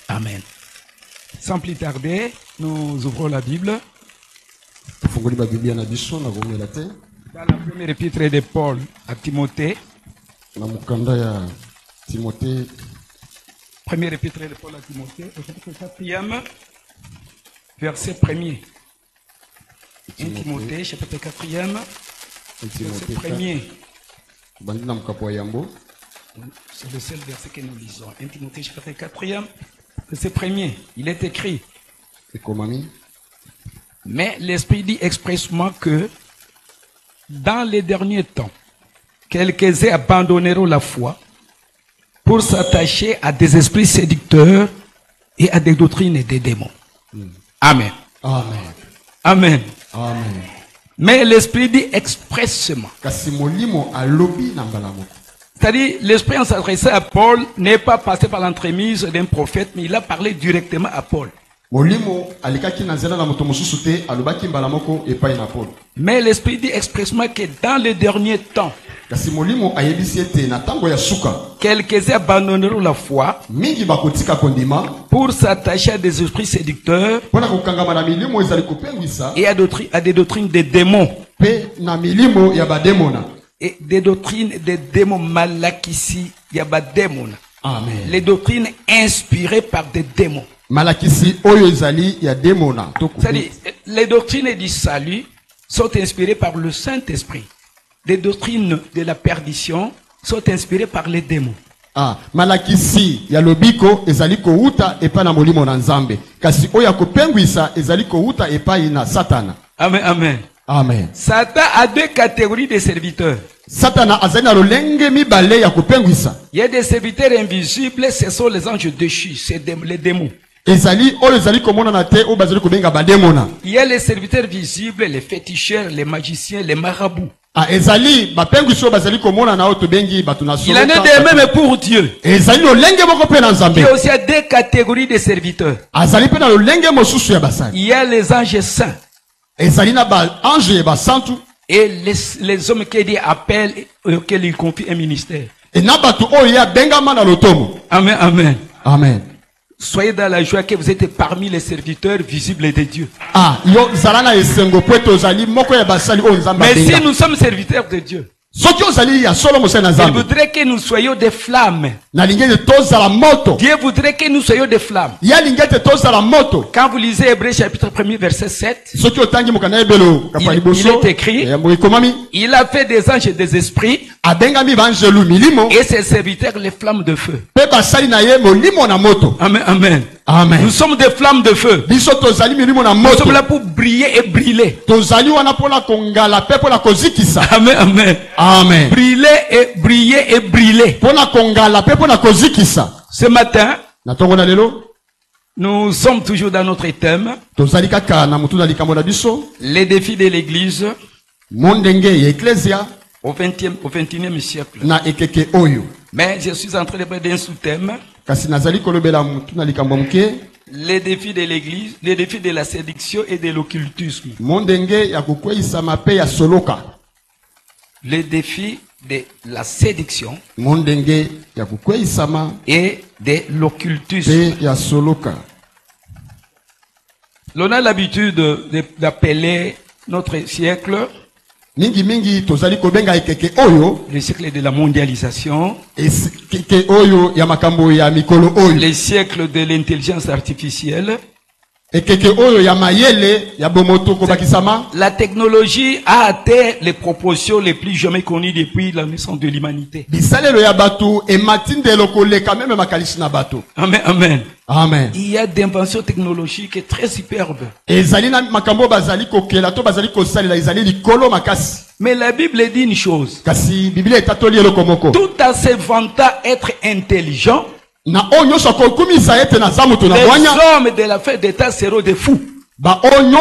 Amen. Sans plus tarder, nous ouvrons la Bible. Dans la première épître de Paul à Timothée. Première épître de Paul à Timothée, au chapitre 4e, verset 1er. 1 Timothée, chapitre 4e, verset 1er. C'est le seul verset que nous lisons. 1 Timothée, chapitre 4e, verset 1er. Il est écrit. Mais l'Esprit dit expressement que dans les derniers temps, quelques-uns abandonneront la foi pour s'attacher à des esprits séducteurs et à des doctrines des démons. Amen. Amen. Amen. Amen. Mais l'Esprit dit expressement. C'est-à-dire, l'Esprit en s'adressant à Paul n'est pas passé par l'entremise d'un prophète, mais il a parlé directement à Paul. Mais l'Esprit dit expressement que dans les derniers temps, quelques-uns abandonneront la foi pour s'attacher à des esprits séducteurs et à des doctrines des démons. Et des doctrines des démons malakisi yabadémon. Amen. Les doctrines inspirées par des démons. Malakisi oyo ezali ya démona. C'est-à-dire, les doctrines du salut sont inspirées par le Saint-Esprit. Les doctrines de la perdition sont inspirées par les démons. Malakisi ya lobiko ezali ko uta epa na molimo na nzambe. Kasi oya ko pengwisa ezali ko uta epa ina satana. Amen, amen. Amen. Satan a deux catégories de serviteurs. Satana azana lolenge mibale ya ko pengwisa. Il y a des serviteurs invisibles, ce sont les anges déchus, c'est les démons. Ezali oyo ezali ko mona na te o bazali ko benga ba démona. Il y a les serviteurs visibles, les féticheurs, les magiciens, les marabouts. Ezali ba pengwiso bazali ko mona na o to bengi batuna solo. Il en est de même pour Dieu. Ezali lolenge moko pe na nzambe. Il y a aussi deux catégories de serviteurs. Azali pe na lolenge mosusu ya basali. Il y a les anges saints. Ezali na ba ange ba santu. Et les hommes qui Dieu appelle auxquels il confie un ministère. Et nabatu oya bengama na lotomo. Amen, amen. Amen. Soyez dans la joie que vous êtes parmi les serviteurs visibles de Dieu. Yo zalana esengo pweto zali moko ya basali o nzamba. Mais si nous sommes serviteurs de Dieu, il voudrait que nous soyons des flammes. Dieu voudrait que nous soyons des flammes. Quand vous lisez Hébreux chapitre 1er verset 7, il est écrit, il a fait des anges et des esprits et ses serviteurs les flammes de feu. Amen, amen. Amen. Nous sommes des flammes de feu. Nous sommes là pour briller et briller. Amen, amen. Amen. Briller et briller et briller. Ce matin, nous sommes toujours dans notre thème. Les défis de l'église au 21e siècle. Mais je suis en train de parler d'un sous-thème. Les défis de l'église, les défis de la séduction et de l'occultisme. Les défis de la séduction et de l'occultisme. L'on a l'habitude d'appeler notre siècle le siècle de la mondialisation, le siècle de l'intelligence artificielle. La technologie a atteint les proportions les plus jamais connues depuis la naissance de l'humanité. Amen, amen. Amen. Il y a d'inventions technologiques très superbes. Mais la Bible dit une chose. Tout en se vantant être intelligent, les hommes de la fin d'état seront des fous. Les hommes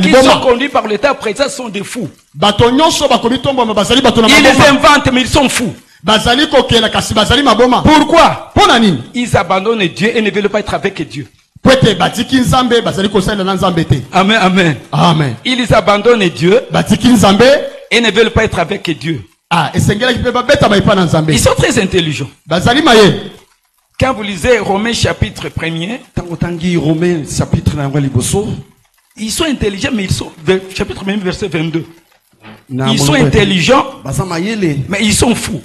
qui sont conduits par l'état présent sont des fous. Ils les inventent mais ils sont fous. Pourquoi? Ils abandonnent Dieu et ne veulent pas être avec Dieu. Amen, amen. Amen. Ils abandonnent Dieu et ne veulent pas être avec Dieu. Ils sont très intelligents. Quand vous lisez Romains chapitre 1er, ils sont intelligents, mais ils sont, chapitre 1er, verset 22. Ils sont intelligents, mais ils sont fous.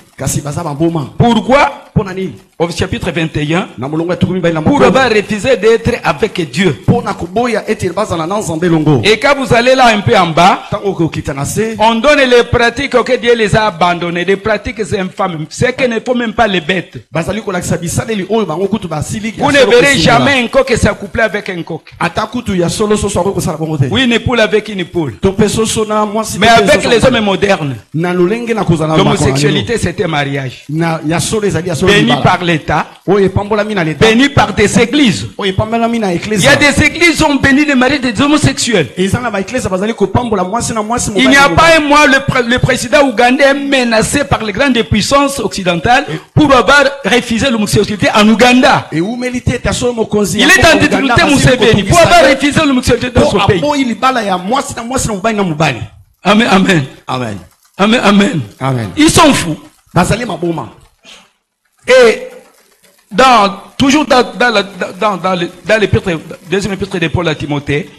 Pourquoi? Au chapitre 21, pour avoir refusé d'être avec Dieu. Et quand vous allez là un peu en bas, on donne les pratiques que Dieu les a abandonnées, des pratiques infâmes, c'est qu'il ne faut même pas les bêtes. Vous ne verrez jamais un coq s'accoupler avec un coq. Oui, une poule avec une poule. Mais avec les hommes modernes, l'homosexualité c'était mariage. Béni par l'État, béni par des églises. Il y a des églises qui ont béni les maris des homosexuels. Il n'y a pas un mois, le président ougandais est menacé par les grandes puissances occidentales pour avoir refusé l'homosexualité en Ouganda. Il est en difficulté, Museveni, pour avoir refusé l'homosexualité dans son pays. Amen, amen. Amen. Amen, amen. Amen. Ils sont fous. Et toujours dans l'épître, deuxième épître de Paul à Timothée,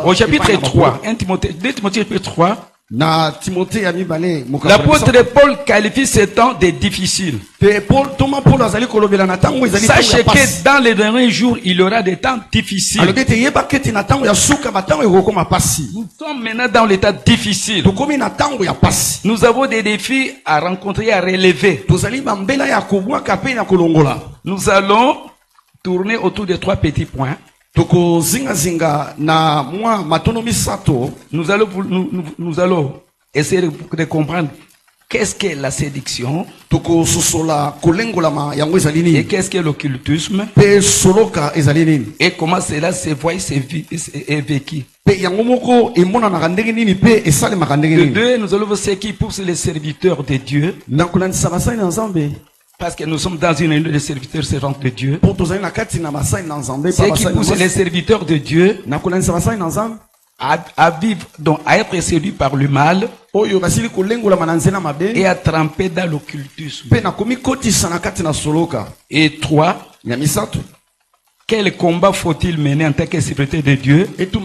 au chapitre 3, 2 Timothée chapitre 3, l'apôtre Paul qualifie ce temps de difficile. Sachez que dans les derniers jours, il y aura des temps difficiles. Nous sommes maintenant dans l'état difficile. Nous avons des défis à rencontrer et à relever. Nous allons tourner autour de 3 petits points. Nous allons essayer de comprendre qu'est-ce qu'est la séduction et qu'est-ce qu'est l'occultisme et comment cela se voit et est vécu. De deux, nous allons voir ce qui pousse les serviteurs de Dieu. Parce que nous sommes dans une réunion de serviteurs servantes de Dieu. C'est qui pousse les serviteurs de Dieu à vivre, donc à être séduits par le mal et à tremper dans l'occultisme. Et 3, quel combat faut-il mener en tant que serviteur de Dieu pour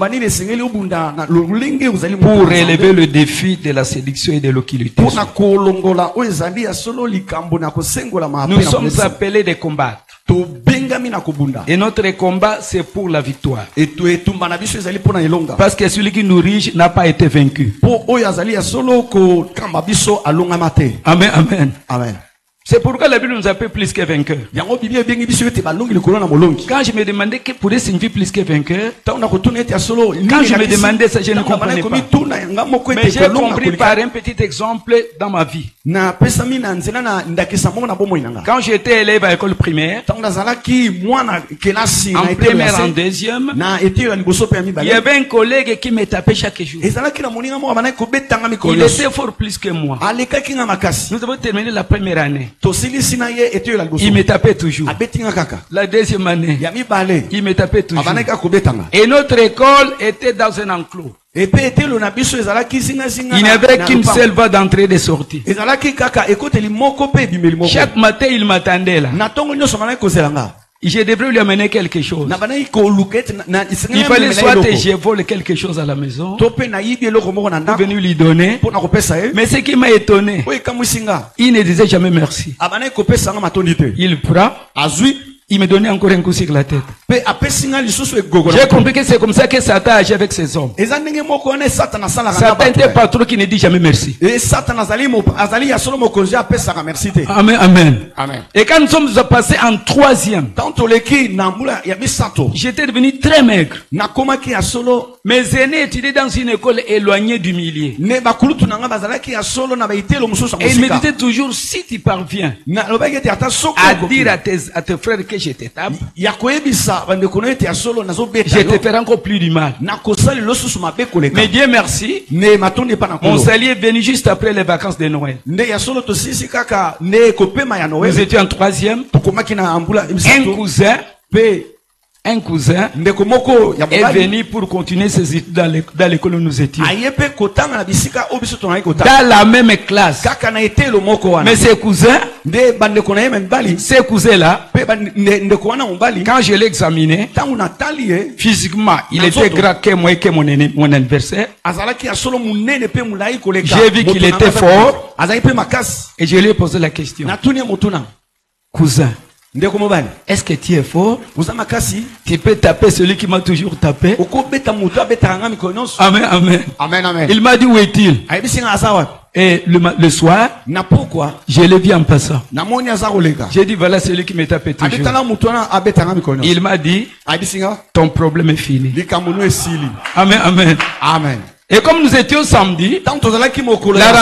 relever le défi de la séduction et de l'occultisme? Nous sommes appelés de combattre. Et notre combat, c'est pour la victoire. Parce que celui qui nous rige n'a pas été vaincu. Amen, amen. Amen. C'est pourquoi la Bible nous appelle plus que vainqueurs. Quand je me demandais que pourrait signifier plus que vainqueur, quand je me demandais ça, je ne comprenais pas. Mais j'ai compris par un petit exemple dans ma vie. Quand j'étais élève à l'école primaire, en première, en deuxième, il y avait un collègue qui me tapait chaque jour. Il était fort plus que moi. Nous avons terminé la première année. Il me tapait toujours. La deuxième année, il me tapait toujours. Et notre école était dans un enclos. Il n'y avait qu'une seule voie d'entrée et de sortie. Chaque matin, il m'attendait là. Je devrais lui amener quelque chose. Il fallait soit que je vole quelque chose à la maison, ou venir lui donner. Mais ce qui m'a étonné, il ne disait jamais merci. Il prend, il me donnait encore un coup sur la tête. J'ai compris que c'est comme ça que Satan agit avec ses hommes. Satan était pas trop qui ne dit jamais merci. Amen, amen. Amen. Et quand nous sommes passés en troisième, j'étais devenu très maigre. Mes aînés étudiaient dans une école éloignée du milieu. Et ils me disaient toujours, si tu parviens à dire à tes frères que je te tape, je te ferai encore plus du mal. Mais Dieu merci, mon salut est venu juste après les vacances de Noël. Nous étions en troisième. Un cousin Un cousin est venu pour continuer ses études dans l'école où nous étions. Dans la même classe. Mais ces cousins-là, quand je l'ai examiné, physiquement, il était grand que moi que mon anniversaire. J'ai vu qu'il était fort. Et je lui ai posé la question. Cousin, est-ce que tu es fort? Tu peux taper celui qui m'a toujours tapé? Amen, amen. Amen, amen. Il m'a dit où est-il? Et le soir, je l'ai vu en passant. J'ai dit voilà celui qui me tapait toujours. Il m'a dit ton problème est fini. Amen, amen. Amen. Et comme nous étions samedi, la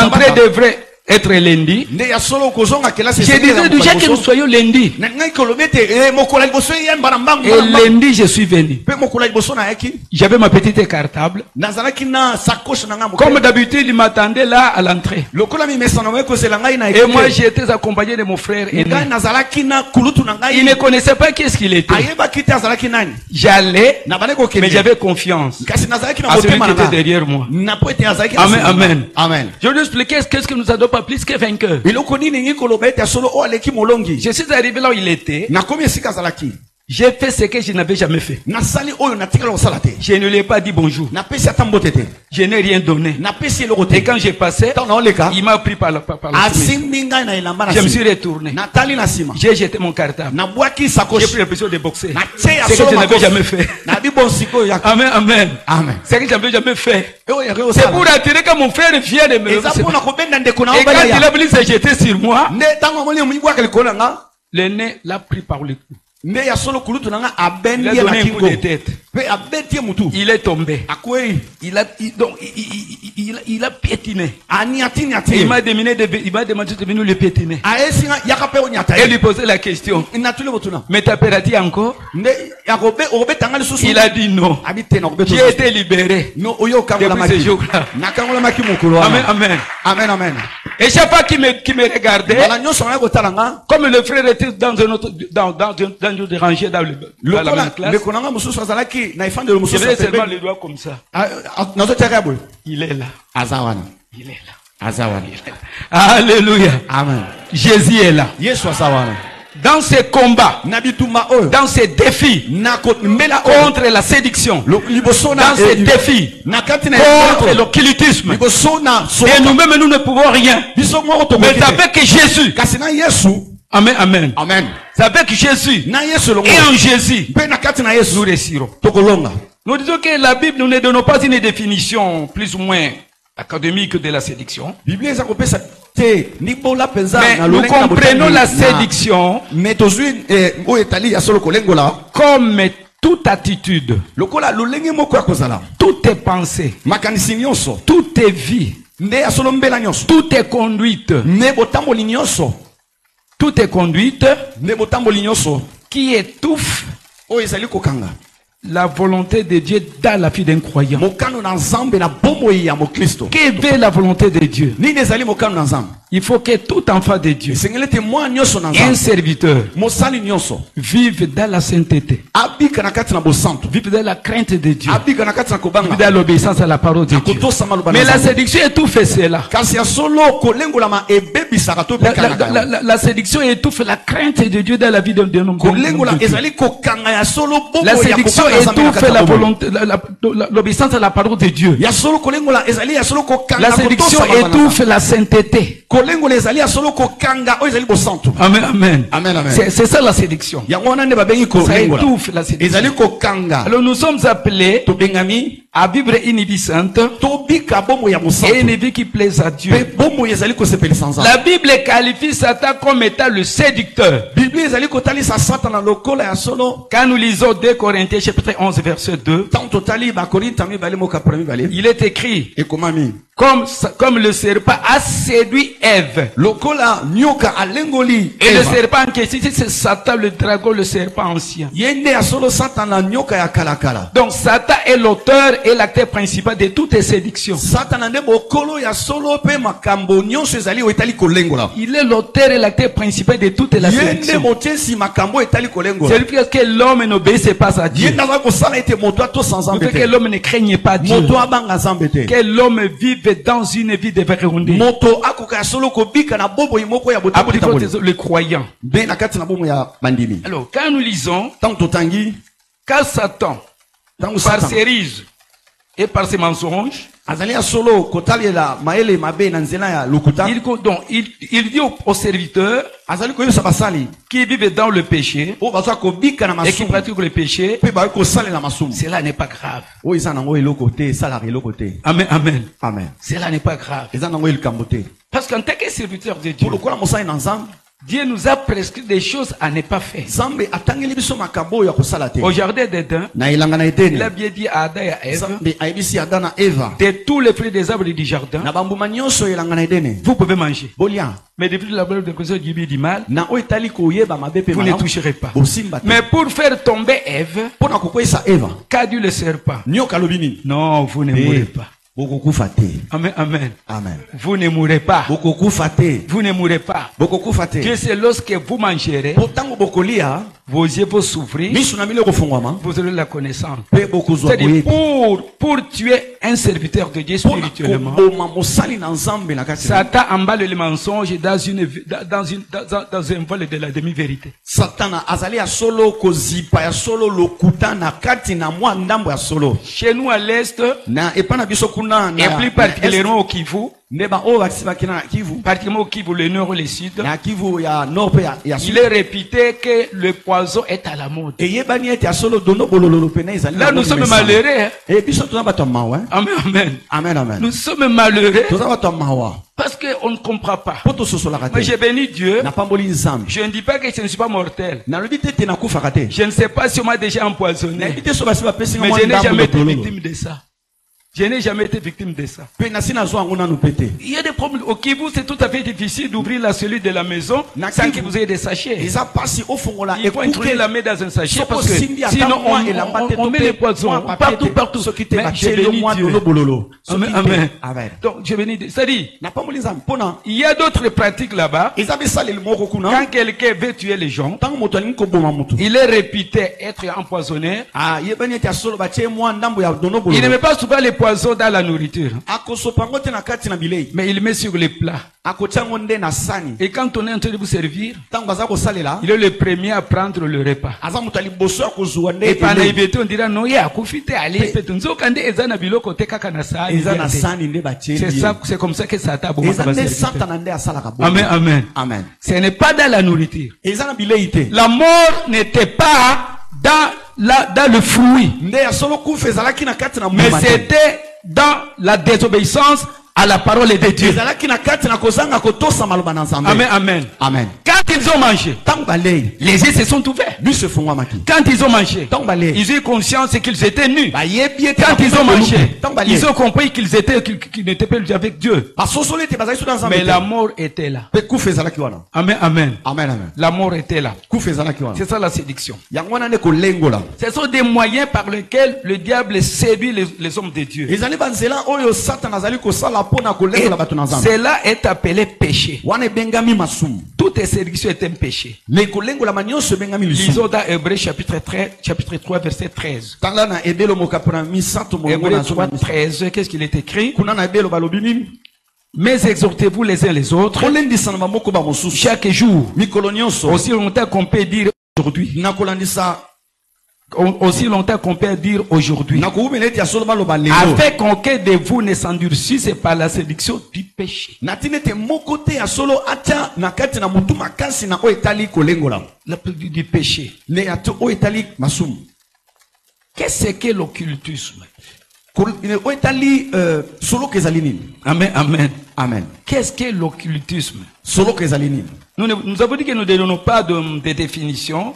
rentrée devrait être lundi. J'ai dit déjà que nous soyons lundi. Et lundi, je suis venu. J'avais ma petite cartable. Comme d'habitude, il m'attendait là à l'entrée. Et moi, j'étais accompagné de mon frère aîné. Il ne connaissait pas qu'est-ce qu'il était. J'allais, mais j'avais confiance à celui qui était derrière moi. Amen, amen. Amen. Je lui expliquais qu'est-ce que nous adoptons pas plus que vainqueur. Je suis arrivé là où il était. J'ai fait ce que je n'avais jamais fait. Je ne lui ai pas dit bonjour. Je n'ai rien donné. Et quand j'ai passé, il m'a pris par la je me suis retourné. J'ai jeté mon cartable. J'ai pris l'impression de boxer. Ce que je n'avais jamais fait. Amen, amen. Amen. Ce que je n'avais jamais fait. C'est pour attirer que mon frère vient de me. Et quand il a voulu se jeter sur moi, l'aîné l'a pris par le cou. Il a donné un coup de tête. Il est tombé. Il a piétiné. Et il m'a demandé de venir le piétiner. Et lui poser la question. Mais t'appelles-tu encore? Il a dit non. J'ai été libéré depuis ce jour-là. Amen, amen. Amen, amen. Et chaque fois qu'il me regardait, comme le frère était dans un autre, dans de rangées dans la même classe, je faisais seulement les doigts comme ça. Il est là. Il est là. Alléluia. Amen. Jésus est là. Dans ces combats, dans ces défis contre la séduction, dans ces défis contre l'occultisme, et nous-mêmes nous ne pouvons rien. Mais avec Jésus, amen, amen. Amen. C'est avec Jésus et en Jésus nous réussirons. Nous disons que la Bible, nous ne donnons pas une définition plus ou moins académique de la séduction. Mais nous comprenons la séduction comme toute attitude, toute pensée, toute vie, toute conduite, qui étouffe la volonté de Dieu dans la vie d'un croyant. Quelle est la volonté de Dieu? Il faut que tout enfant de Dieu, un serviteur, vive dans la sainteté, vive dans la crainte de Dieu, vive dans l'obéissance à la parole de Dieu. Mais la séduction étouffe cela. La séduction étouffe la crainte de Dieu dans la vie d'un homme. La séduction étouffe la volonté, l'obéissance à la parole de Dieu. La séduction étouffe la sainteté. Amen, amen. C'est ça la séduction. Ça étouffe la séduction. Alors nous sommes appelés à vivre une vie sainte et une vie qui plaise à Dieu. La Bible qualifie Satan comme étant le séducteur. Quand nous lisons 2 Corinthiens chapitre 11 verset 2, il est écrit: Comme le serpent a séduit Ève. Et le serpent en question, c'est Satan, le dragon, le serpent ancien. Donc Satan est l'auteur et l'acteur principal de toutes les séductions. Il est l'auteur et l'acteur principal de toutes les séductions. C'est lui que l'homme n'obéisse pas à Dieu. Que l'homme ne craigne pas Dieu. Que l'homme vive dans une vie de vérité. Le croyant. Alors, quand nous lisons, quand Satan, par ses ruses et par ses mensonges, il dit aux serviteurs qui vivent dans le péché et qui pratiquent le péché, cela n'est pas grave. Amen, amen. Amen. Cela n'est pas grave. Parce qu'en tant que serviteur de Dieu, Dieu nous a prescrit des choses à ne pas faire. Au jardin d'Éden, il a bien dit à Adam et à Ève, de tous les fruits des arbres du jardin, vous pouvez manger. Mais depuis la parole de connaissance du bien et du mal, vous ne toucherez pas. Mais pour faire tomber Ève, qu'a dit le serpent? Non, vous ne mourrez pas. Amen, amen. Amen. Vous ne mourrez pas. Vous ne mourrez pas. Que c'est lorsque vous mangerez, vos yeux vont s'ouvrir, vous aurez la connaissance. C'est-à-dire, pour tuer un serviteur de Dieu spirituellement, Satan emballe le mensonge dans un vol de la demi-vérité. Chez nous à l'Est, et plus particulièrement au Kivu, particulièrement au Kivu, le nord et le sud, il est réputé que le poison est à la mode. Là, nous sommes malheureux. Amen, amen. Amen, amen. Nous sommes malheureux parce qu'on ne comprend pas. Moi, j'ai béni Dieu. Je ne dis pas que je ne suis pas mortel. Je ne sais pas si on m'a déjà empoisonné. Mais je n'ai jamais été victime de ça. Je n'ai jamais été victime de ça. Il y a des problèmes. Au Kivu, c'est tout à fait difficile d'ouvrir la cellule de la maison sans que vous ayez des sachets. Il faut introduire la main dans un sachet parce que sinon on met les poisons partout. Mais j'ai béni Dieu. Amen, amen. Donc, j'ai béni Dieu. C'est-à-dire, il y a d'autres pratiques là-bas. Quand quelqu'un veut tuer les gens, il est réputé être empoisonné. Il ne met pas souvent les poisons dans la nourriture, mais il met sur les plats. Et quand on est en train de vous servir, il est le premier à prendre le repas. Et pendant l'été, on dira non, il y a c'est comme ça que Satan a. Amen, amen. Amen. Ce n'est pas dans la nourriture. La mort n'était pas dans le fruit, mais c'était dans la désobéissance à la parole de Dieu. Amen, amen. Amen. Quand ils ont mangé, les yeux se sont ouverts. Quand ils ont mangé, ils ont eu conscience qu'ils étaient nus. Quand ils ont mangé, ils ont compris qu'ils n'étaient pas avec Dieu. Mais la mort était là. Amen, amen. La mort était là. C'est ça la séduction. Ce sont des moyens par lesquels le diable séduit les hommes de Dieu. Et cela est appelé péché. Toute séduction est un péché. Lisons dans Hébreux chapitre 3 verset 13. Hébreux 3 13, qu'est-ce qu'il est écrit? Mais exhortez-vous les uns les autres chaque jour, aussi longtemps qu'on peut dire aujourd'hui. Aussi longtemps qu'on peut dire aujourd'hui, afin qu'aucun de vous ne s'endurcisse par la séduction du péché. Du péché. Qu'est-ce que l'occultisme? Amen, amen. Amen. Qu'est-ce que l'occultisme? Nous avons dit que nous ne donnons pas de définition.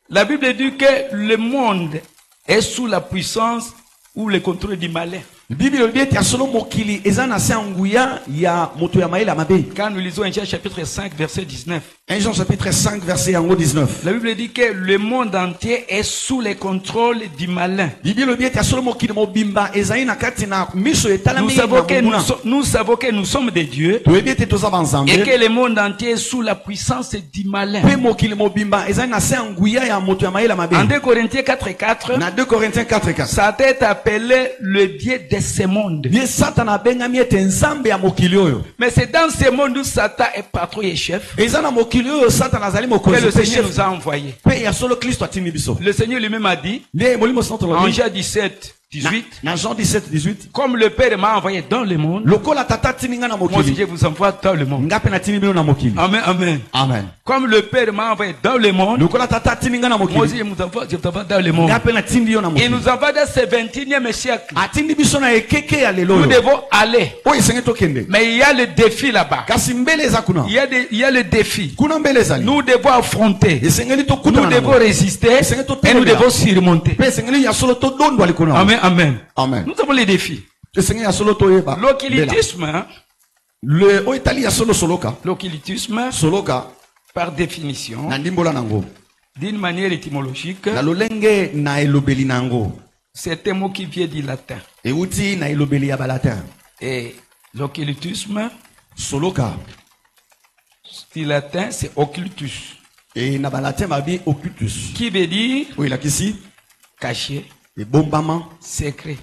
La Bible dit que le monde est sous la puissance ou le contrôle du malin. Quand nous lisons 1 Jean chapitre 5 verset 19. 1 Jean chapitre 5 verset 19. La Bible dit que le monde entier est sous le contrôle du malin. Nous savons que nous sommes des dieux et que le monde entier est sous la puissance du malin. En 2 Corinthiens 4:4, Satan est appelé le dieu de ce monde. Mais c'est dans ce monde où Satan est patron et chef que le Seigneur nous a envoyés. Le Seigneur lui-même a dit en Jean 17, 18. Comme le Père m'a envoyé dans le monde, moi aussi je vous envoie dans le monde. Amen, amen. Amen. Comme le Père m'a envoyé dans le monde, moi aussi je vous envoie dans le monde. Et nous envoie dans ce 21e siècle. Nous devons aller. Mais il y a le défi là-bas. Il y a le défi. Nous devons affronter. Nous devons résister. Et nous devons surmonter. Amen. Amen. Amen. Nous avons les défis. L'occultisme, l'occultisme, par définition, d'une manière étymologique, c'est un mot qui vient du latin. Et l'occultisme, du latin, c'est occultus. Qui veut dire caché. Secret.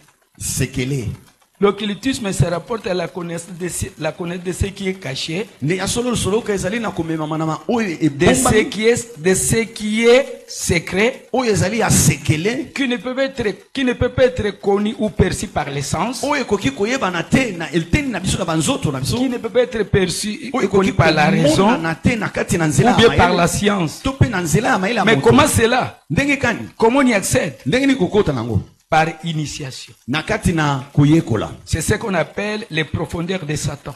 L'occultisme se rapporte à la connaissance de ce qui est caché, de ce qui est secret, qui ne peut pas être connu ou perçu par les sens, qui ne peut pas être perçu ou connu par la raison, ou bien par la science. Mais comment c'est là? Comment on y accède? Par initiation. C'est ce qu'on appelle les profondeurs de Satan.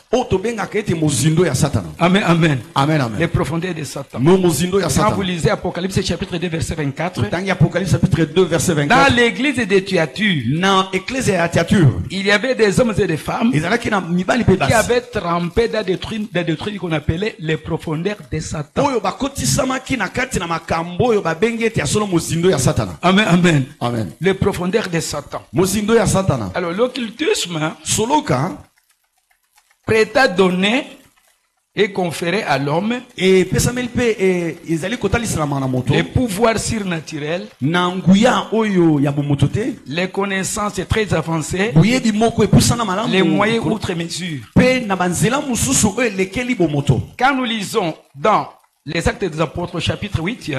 Amen, amen. Amen, amen. Les profondeurs de Satan. Quand vous lisez Apocalypse chapitre 2 verset 24, dans l'église de Thyatire, il y avait des hommes et des femmes qui avaient trempé dans des trucs qu'on appelait les profondeurs de Satan. Amen, amen. Amen. Les profondeurs de Satan. Alors l'occultisme prêt à donner et conférer à l'homme les pouvoirs surnaturels, les connaissances très avancées, les moyens outre mesure. Quand nous lisons dans les Actes des Apôtres, chapitre 8, il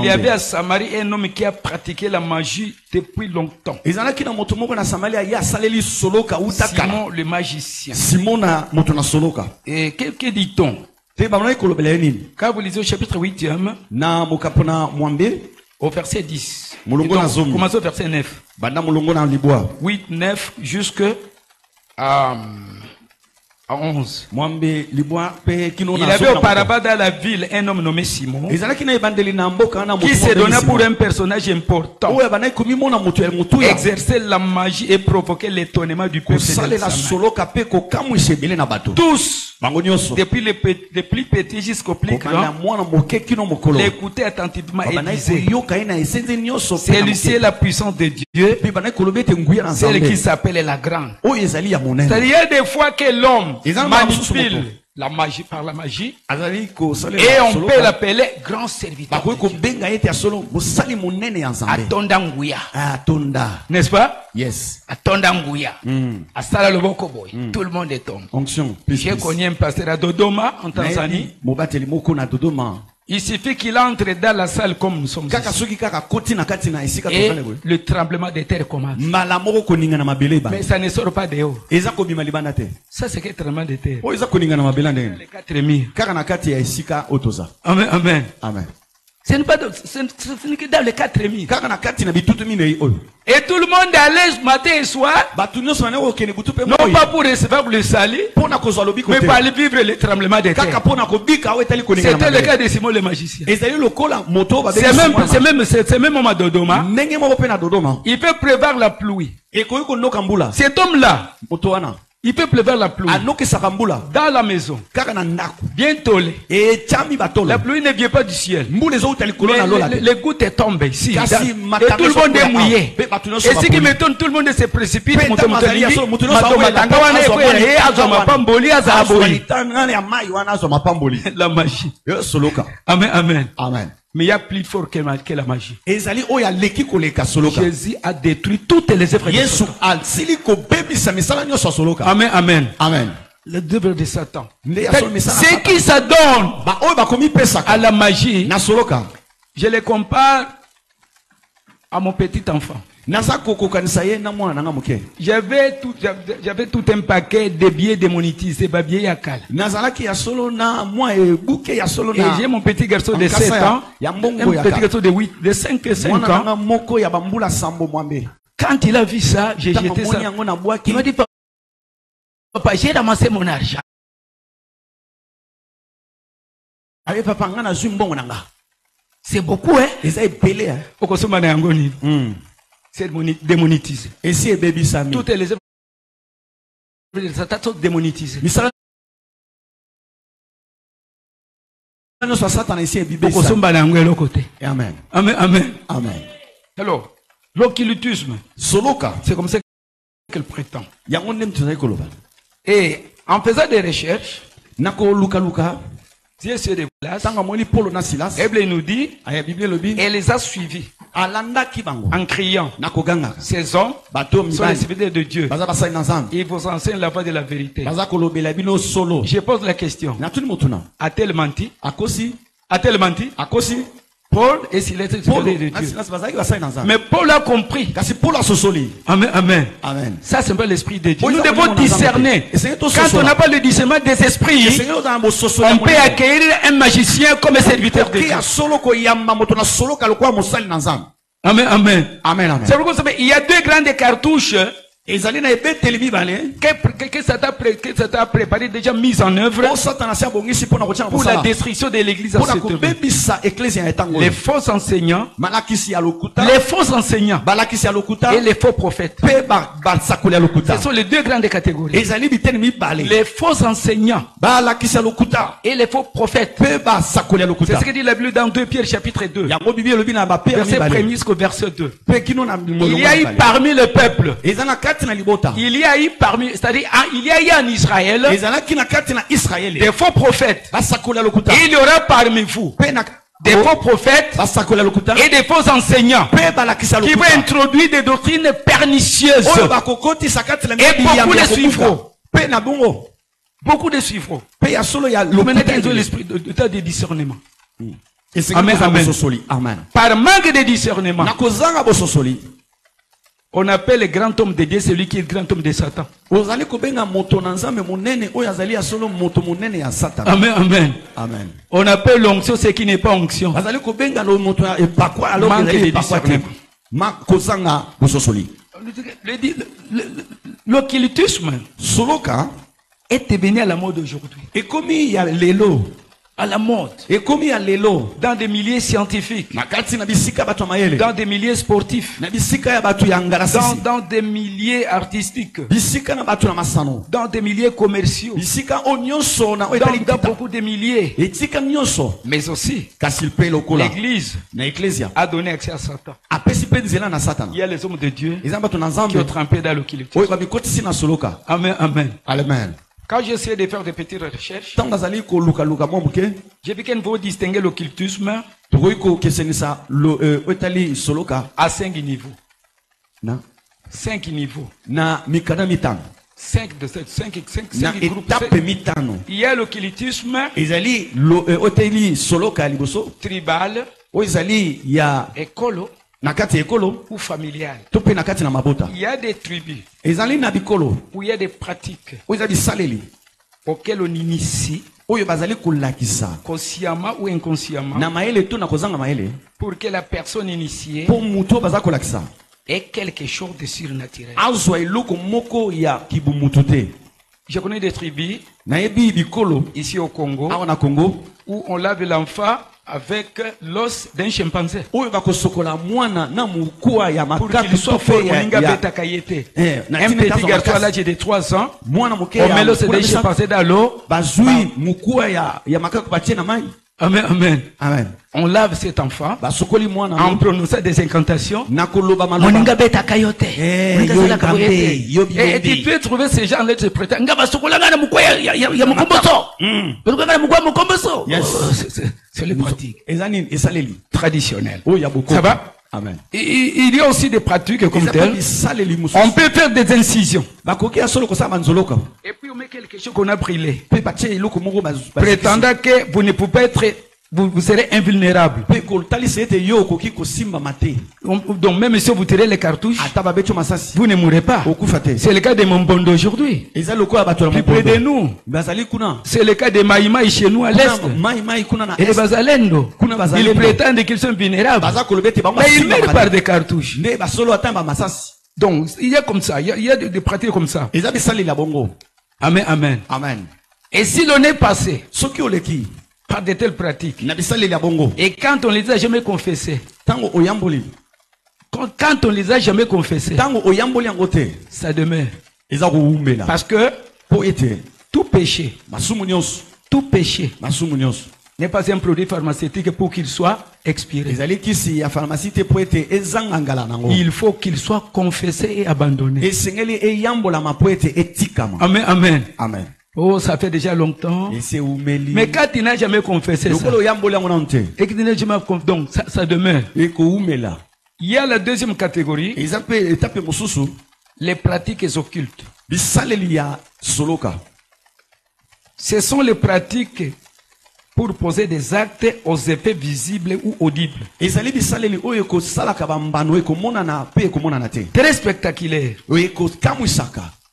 y avait à Samarie un homme qui a pratiqué la magie depuis longtemps. Simon le magicien. Et que dit-on? Quand vous lisez au chapitre 8, au verset 10, commencez au verset 9. 8, 9, jusqu'à 11. Il avait auparavant dans la ville un homme nommé Simon qui se donna pour un personnage important, exercer la magie et provoquer l'étonnement du peuple. Tous, depuis les plus petits jusqu'aux plus grands, l'écoutaient attentivement et disaient: celui-ci est la puissance de Dieu, celle qui s'appelle la grande. C'est-à-dire des fois que l'homme manipule la magie par la magie, et on peut l'appeler grand serviteur. Atondangouya. N'est-ce pas? Yes. Atondangouya. Asala loboko boy. Tout le monde est homme. J'ai connu un pasteur à Dodoma en Tanzanie. Il suffit qu'il entre dans la salle comme nous sommes ici. Et le tremblement de terre commence. Mais ça ne sort pas de haut. Ça c'est quel tremblement de terre? Les 4 murs. Amen, amen. Amen. Ce n'est pas que dans les 4 000. Et tout le monde allait matin et soir. Non pas pour recevoir le salut, mais pour aller vivre les tremblements de terre. C'était le cas de Simon le magicien. C'est même Mama Dodoma. Il peut prévoir la pluie. Cet homme-là, il peut pleuvoir la pluie dans la maison. Bientôt, la pluie ne vient pas du ciel. Mais les gouttes tombent ici. Et tout le monde est mouillé. Et ce qui m'étonne, tout le monde se précipite. La magie. Amen, amen. Amen. Mais il y a plus fort que la magie. Jésus a détruit toutes les œuvres de Satan. Amen, amen. Amen. Les œuvres de Satan. Ce qui s'adonne à la magie, je les compare à mon petit enfant. J'avais tout un paquet de billets démonétisés, et j'ai mon petit garçon de 7 ans, un petit garçon de 5 ans. Quand il a vu ça, j'ai jeté ça. Il m'a dit, papa, j'ai ramassé mon argent. C'est beaucoup, hein? C'est démonétisé. Et si baby Sami, toutes les œuvres de Satan sont démonétisées. Amen. Amen. Amen. Amen. Alors, l'occultisme, c'est comme ça qu'elle prétend. Et en faisant des recherches, Dieu se déplace. Bible nous dit, elle les a suivis en criant. Ces hommes sont les serviteurs de Dieu. Ils vous enseignent la voie de la vérité. Je pose la question. A-t-elle menti? A-t-elle menti? Paul est le serviteur de Dieu. Mais Paul a compris. Amen, amen. Amen. Ça, c'est un peu l'esprit de Dieu. Nous devons discerner. Quand on n'a pas le discernement des esprits, on peut accueillir un magicien comme un serviteur de Dieu. Amen, amen. Amen, amen. C'est pourquoi il y a 2 grandes cartouches que Satan a préparé, déjà mis en œuvre pour la destruction de l'église. Les faux enseignants, et les faux prophètes. Ce sont les 2 grandes catégories. Les faux enseignants et les faux prophètes. C'est ce que dit la Bible dans 2 Pierre chapitre 2. Verset 1 jusqu'au verset 2. Il y a eu parmi le peuple, il y a eu parmi, c'est-à-dire, il y a eu en Israël des faux prophètes. Et il y aura parmi vous des faux prophètes et des faux enseignants qui vont introduire des doctrines pernicieuses. Et beaucoup de suivront. Beaucoup de suivront. Maintenant, ils ont l'esprit de discernement. Amen, amen. Par manque de discernement, on appelle le grand homme de Dieu celui qui est le grand homme de Satan. Amen, amen. Amen. On appelle l'onction ce qui n'est pas onction. Manque de discernement. L'occultisme est devenu à la mode aujourd'hui. Et comme il y a l'élo à la mode, et comme il y a l'élo dans des milieux scientifiques, dans des milieux sportifs, dans des milieux artistiques, dans des milieux commerciaux, dans beaucoup de milieux, mais aussi l'église a donné accès à Satan. Il y a les hommes de Dieu qui ont trempé dans l'occultisme. Amen, amen. Amen. Quand j'essaie de faire des petites recherches, j'ai vu qu'il faut distinguer l'occultisme à 5 niveaux. 5 niveaux. 5 groupes. Il y a l'occultisme tribal, écolo ou familial. Il y a des tribus où il y a des pratiques auquel on initie, oyo bazali kolakisa consciemment ou inconsciemment, na maele to na kozanga maele pour que la personne initiée pour muto baza kolakisa ait quelque chose de surnaturel. azwa eloko moko ya kibumutu te. Je connais des tribus nayebi bikolo ici au Congo awa na Congo où on lave l'enfant avec l'os d'un chimpanzé oyo bakosokola mwana na mukua ya pour qu'il soit fort. Un petit garçon à l'âge de 3 ans, on met l'os d'un chimpanzé dans l'eau, bazui mukua ya makako batie na mai. Amen, amen. Amen. On lave cet enfant en prononçant des incantations. Et tu peux trouver ces gens là de prêter. C'est les pratiques traditionnelles. Ça va? Amen. Il y a aussi des pratiques comme telles. On peut faire des incisions. Et puis on met quelque chose qu'on a brûlé. Prétendant que vous ne pouvez pas être, vous serez invulnérable. Donc même si vous tirez les cartouches, vous ne mourrez pas. C'est le cas de Mombondo aujourd'hui. Plus près de nous. C'est le cas de Maïmaï chez nous à l'est. Et les Bazalendo. Ils prétendent qu'ils sont vulnérables. Mais ils meurent par des cartouches. Donc il y a comme ça. Il y a des pratiques comme ça. Amen, amen. Amen. Et si l'on est passé par de telles pratiques, et quand on les a jamais confessées, quand on les a jamais confessées, ça demeure. Parce que tout péché n'est pas un produit pharmaceutique pour qu'il soit expiré. Il faut qu'il soit confessé et abandonné. Amen, amen. Amen. Oh, ça fait déjà longtemps. Mais quand il n'a jamais confessé ça, et qu'il n'a jamais confessé, donc ça demeure. Il y a la deuxième catégorie, les pratiques occultes. Ce sont les pratiques pour poser des actes aux effets visibles ou audibles. Très spectaculaire.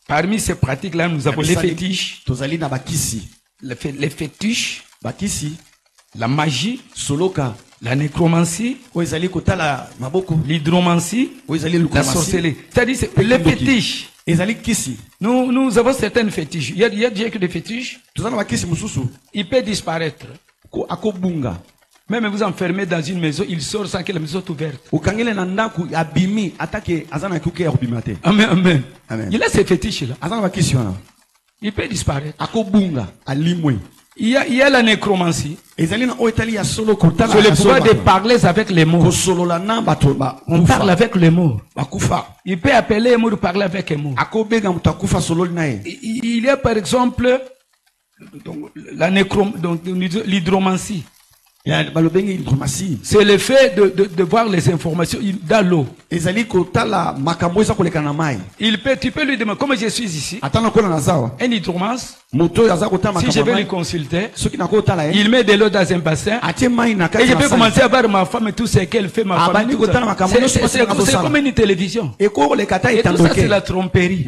Parmi ces pratiques-là, nous avons les fétiches, les fétiches, la magie, la nécromancie, l'hydromancie, la sorcellerie. C'est-à-dire les fétiches. Nous avons certaines fétiches. Il y a déjà que des fétiches. Il peut disparaître. Même vous enfermez dans une maison, il sort sans que la maison soit ouverte. Amen, amen. Amen. Il a ces fétiches-là. Il peut disparaître. Il y a la nécromancie. C'est le pouvoir de parler avec les mots. On parle avec les mots. Il peut appeler les mots, parler avec les mots. Il y a par exemple l'hydromancie. C'est le fait de voir les informations dans l'eau. Tu peux lui demander, comme je suis ici, un hydromance, si je vais lui consulter, il met de l'eau dans un bassin, et je peux commencer à voir ma femme et tout ce qu'elle fait, ma femme. C'est comme une télévision. Et tout ça, c'est la tromperie.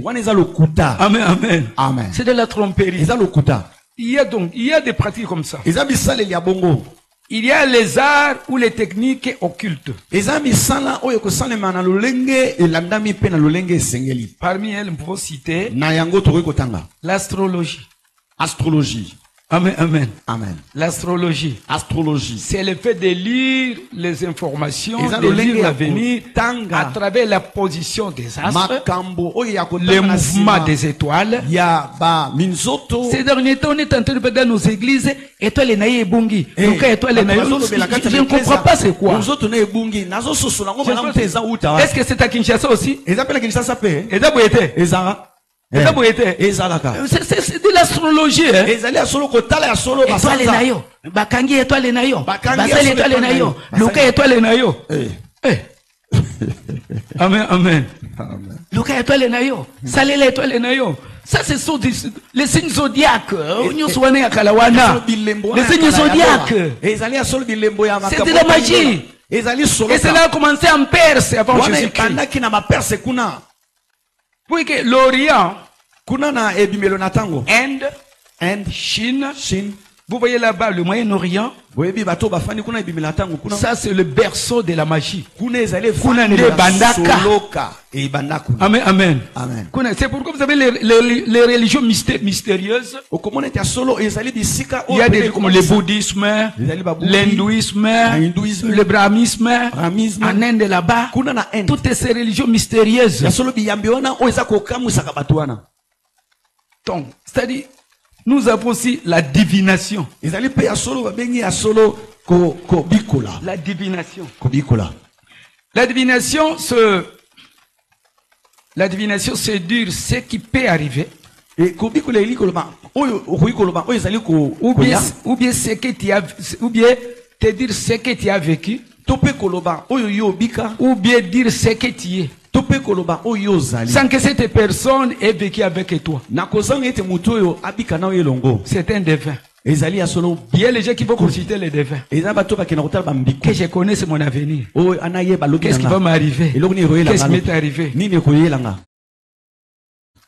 Amen, amen. Amen. C'est de la tromperie. Il y a des pratiques comme ça. Il y a les arts ou les techniques occultes. Parmi elles, nous pouvons citer l'astrologie. Amen, amen. Amen. L'astrologie. Astrologie. C'est le fait de lire les informations, de lire l'avenir à travers la position des astres, les mouvements des étoiles. Ces derniers temps, on est en train de faire dans nos églises, étoile naïe et bungi. Donc, étoile naïe. Je ne comprends pas c'est quoi. Est-ce que c'est à Kinshasa aussi? C'est de l'astrologie. Étoile nayo. Bakangi étoile nayo. Basel étoile nayo. Luka étoile nayo. Amen, amen. Luka étoile nayo. Salé étoile nayo. Ça, ce sont les signes zodiaques. Les signes zodiaques. C'est de la magie. Et cela a commencé en Perse avant Jésus-Christ. Puis que l'Orient, Inde, Inde, Chine. Vous voyez là-bas le Moyen-Orient. Ça, c'est le berceau de la magie. Amen, amen. C'est pourquoi vous avez les religions mystérieuses. Il y a des comme le bouddhisme, l'hindouisme, le brahmisme. En Inde là-bas, toutes ces religions mystérieuses. Donc, c'est-à-dire, nous avons aussi la divination. La divination. La divination, c'est dire ce qui peut arriver. Ou bien ce que tu as, ou bien te dire ce que tu as vécu. Ou bien dire ce que tu es. Sans que cette personne ait vécu avec toi. C'est un devin. Il y a les gens qui vont consulter les devins. Que je connais, c'est mon avenir. Qu'est-ce qui va m'arriver? Qu'est-ce qui m'est arrivé?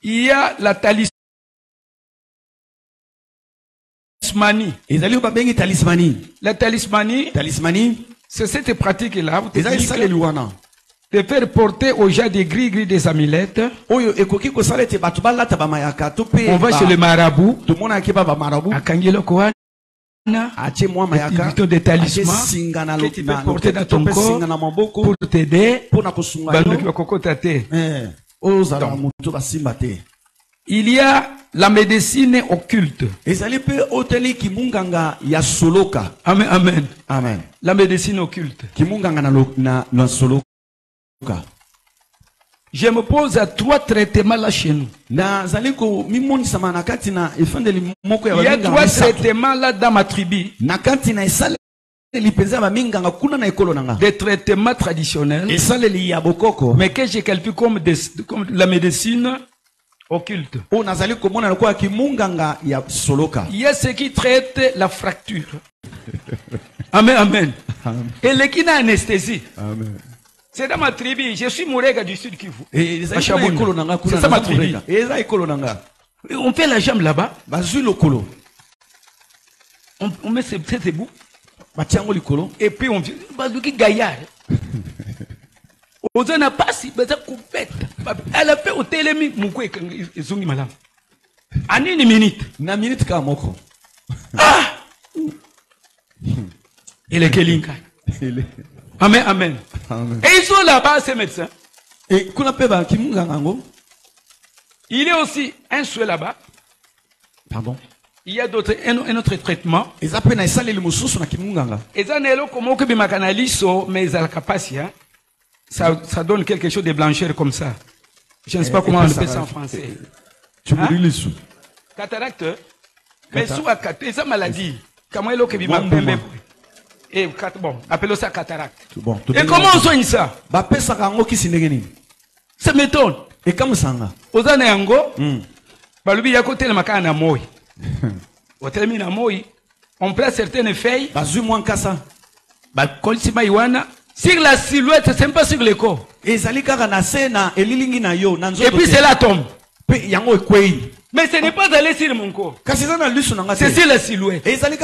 Il y a la talismanie. La talismanie, c'est cette pratique-là. De faire porter au jas des gris des amulettes. On va chez le marabout. À Kangelo Koana. Ils ont des talismans que tu peux porter dans ton corps pour t'aider. Il y a la médecine occulte. Amen, amen. Amen. La médecine occulte. Je me pose à 3 traitements là chez nous. Il y a 3 traitements là dans ma tribu. Des traitements traditionnels. Mais que j'ai qualifié comme la médecine occulte. Il y a ceux qui traitent la fracture. Amen, amen. Et les qui anesthésie. Amen. C'est dans ma tribu. Je suis Mourega du Sud Kivu. C'est ça ma tribu. On fait la jambe là-bas. On met ses bouts. Et puis on vient. Gaillard. On n'a pas si besoin coupette. Elle a fait au télémi. Moukou et Zungi Malam. En une minute. Une minute quand moko. Ah! Il est Kelinka. Amen, amen. Et ils sont là-bas, ces médecins. Et il y a aussi un souhait là-bas. Pardon. Il y a d'autres, un autre traitement. Ils appellent ça les moussos na kimunganga. Et ça n'est pas comme que bimakanaliso, mais ils ont la capacité. Ça donne quelque chose de blancheur comme ça. Je ne sais pas comment on appelle ça en français. Tu me dis les sous. Cataracte. Mais sous à cataracte, maladie. Comment est-ce que bimakanaliso? Et bon, appelons ça cataracte. Bon, et comment on soigne ça? Ça m'étonne. Et comme ça, aux années ango, balubi yakote le makana moi. Au termine moi, on place certaines feuilles. Bazu moins kasa. Ba kolsima iwana. Sur la silhouette, c'est pas sur le corps. Et puis c'est là tombe. Mais ce n'est pas d'aller sur mon corps. C'est sur la silhouette. Ce n'est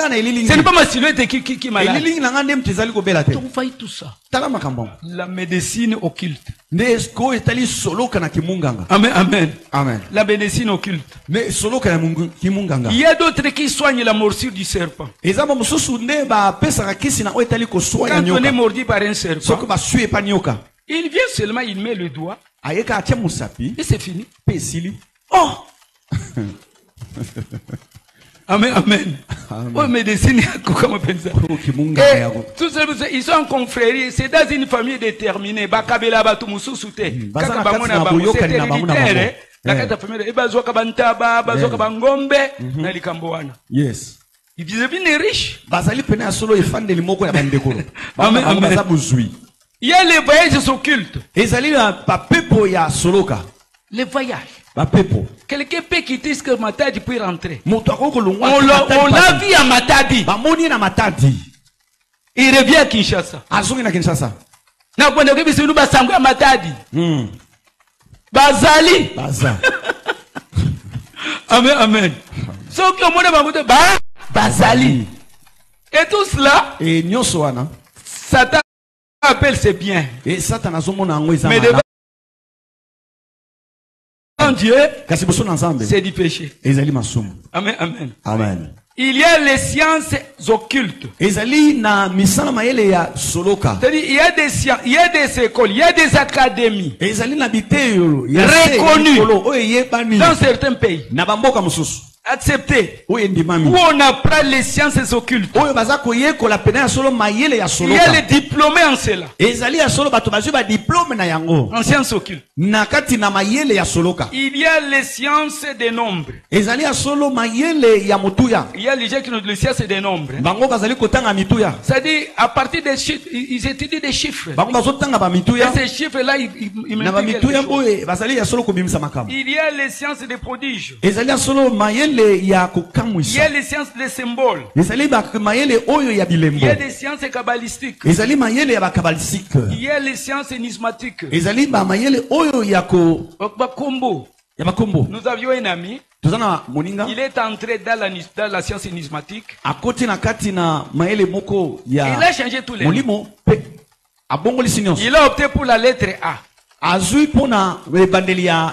pas ma silhouette qui m'a dit. On fait tout ça. La médecine occulte. Amen, amen. Amen. La médecine occulte. Il y a d'autres qui soignent la morsure du serpent. Quand on est mordu par un serpent, il vient seulement, il met le doigt. Et c'est fini. Oh! Amen, amen. Oh, médecine, comment on appelle ça? Tous ceux ils sont en confrérie, c'est dans une famille déterminée. Bakabela Batumusu Soute. Kakabamona Bamu, c'est héréditaire. La carte de famille, et Bazoka Bantaba, Bazoka Bangombe, Nalikamboana. Yes. Ils deviennent riches. Bazali Pena Solo et fan de l'imoko ya Bandekoro. Amen, amen. Il y a les voyages occultes. Ezali na papepo ya Soloka. Les voyages. Quelqu'un peut quitter ce que Matadi peut rentrer. On l'a vu à Matadi. Il revient à Kinshasa. Na kwenda kwa bisu nuba sangwa Matadi. Bazali. Amen, amen. Sauf que le monde bazali. Et tout cela, et nyosoana, Satan appelle c'est bien. Et Satan a son mais devant Dieu, c'est du péché. Amen, amen. Amen. Il y a les sciences occultes. C'est-à-dire, il y a des sciences, il y a des écoles, il y a des académies reconnues dans certains pays. Accepté. Où on apprend les sciences occultes. Il y a les diplômés en cela. En sciences occultes. Il y a les sciences des nombres. Il y a les gens qui ont les sciences des nombres. C'est-à-dire, à partir des chiffres, ils étudient des chiffres. Et ces chiffres-là, ils il y a les sciences des prodiges. Il y a les sciences des symboles. Il y a des sciences kabbalistiques. Il y a les sciences énigmatiques. Nous avions un ami. Il est entré dans la science énigmatique. Il a changé tous les mots. Il a opté pour la lettre A.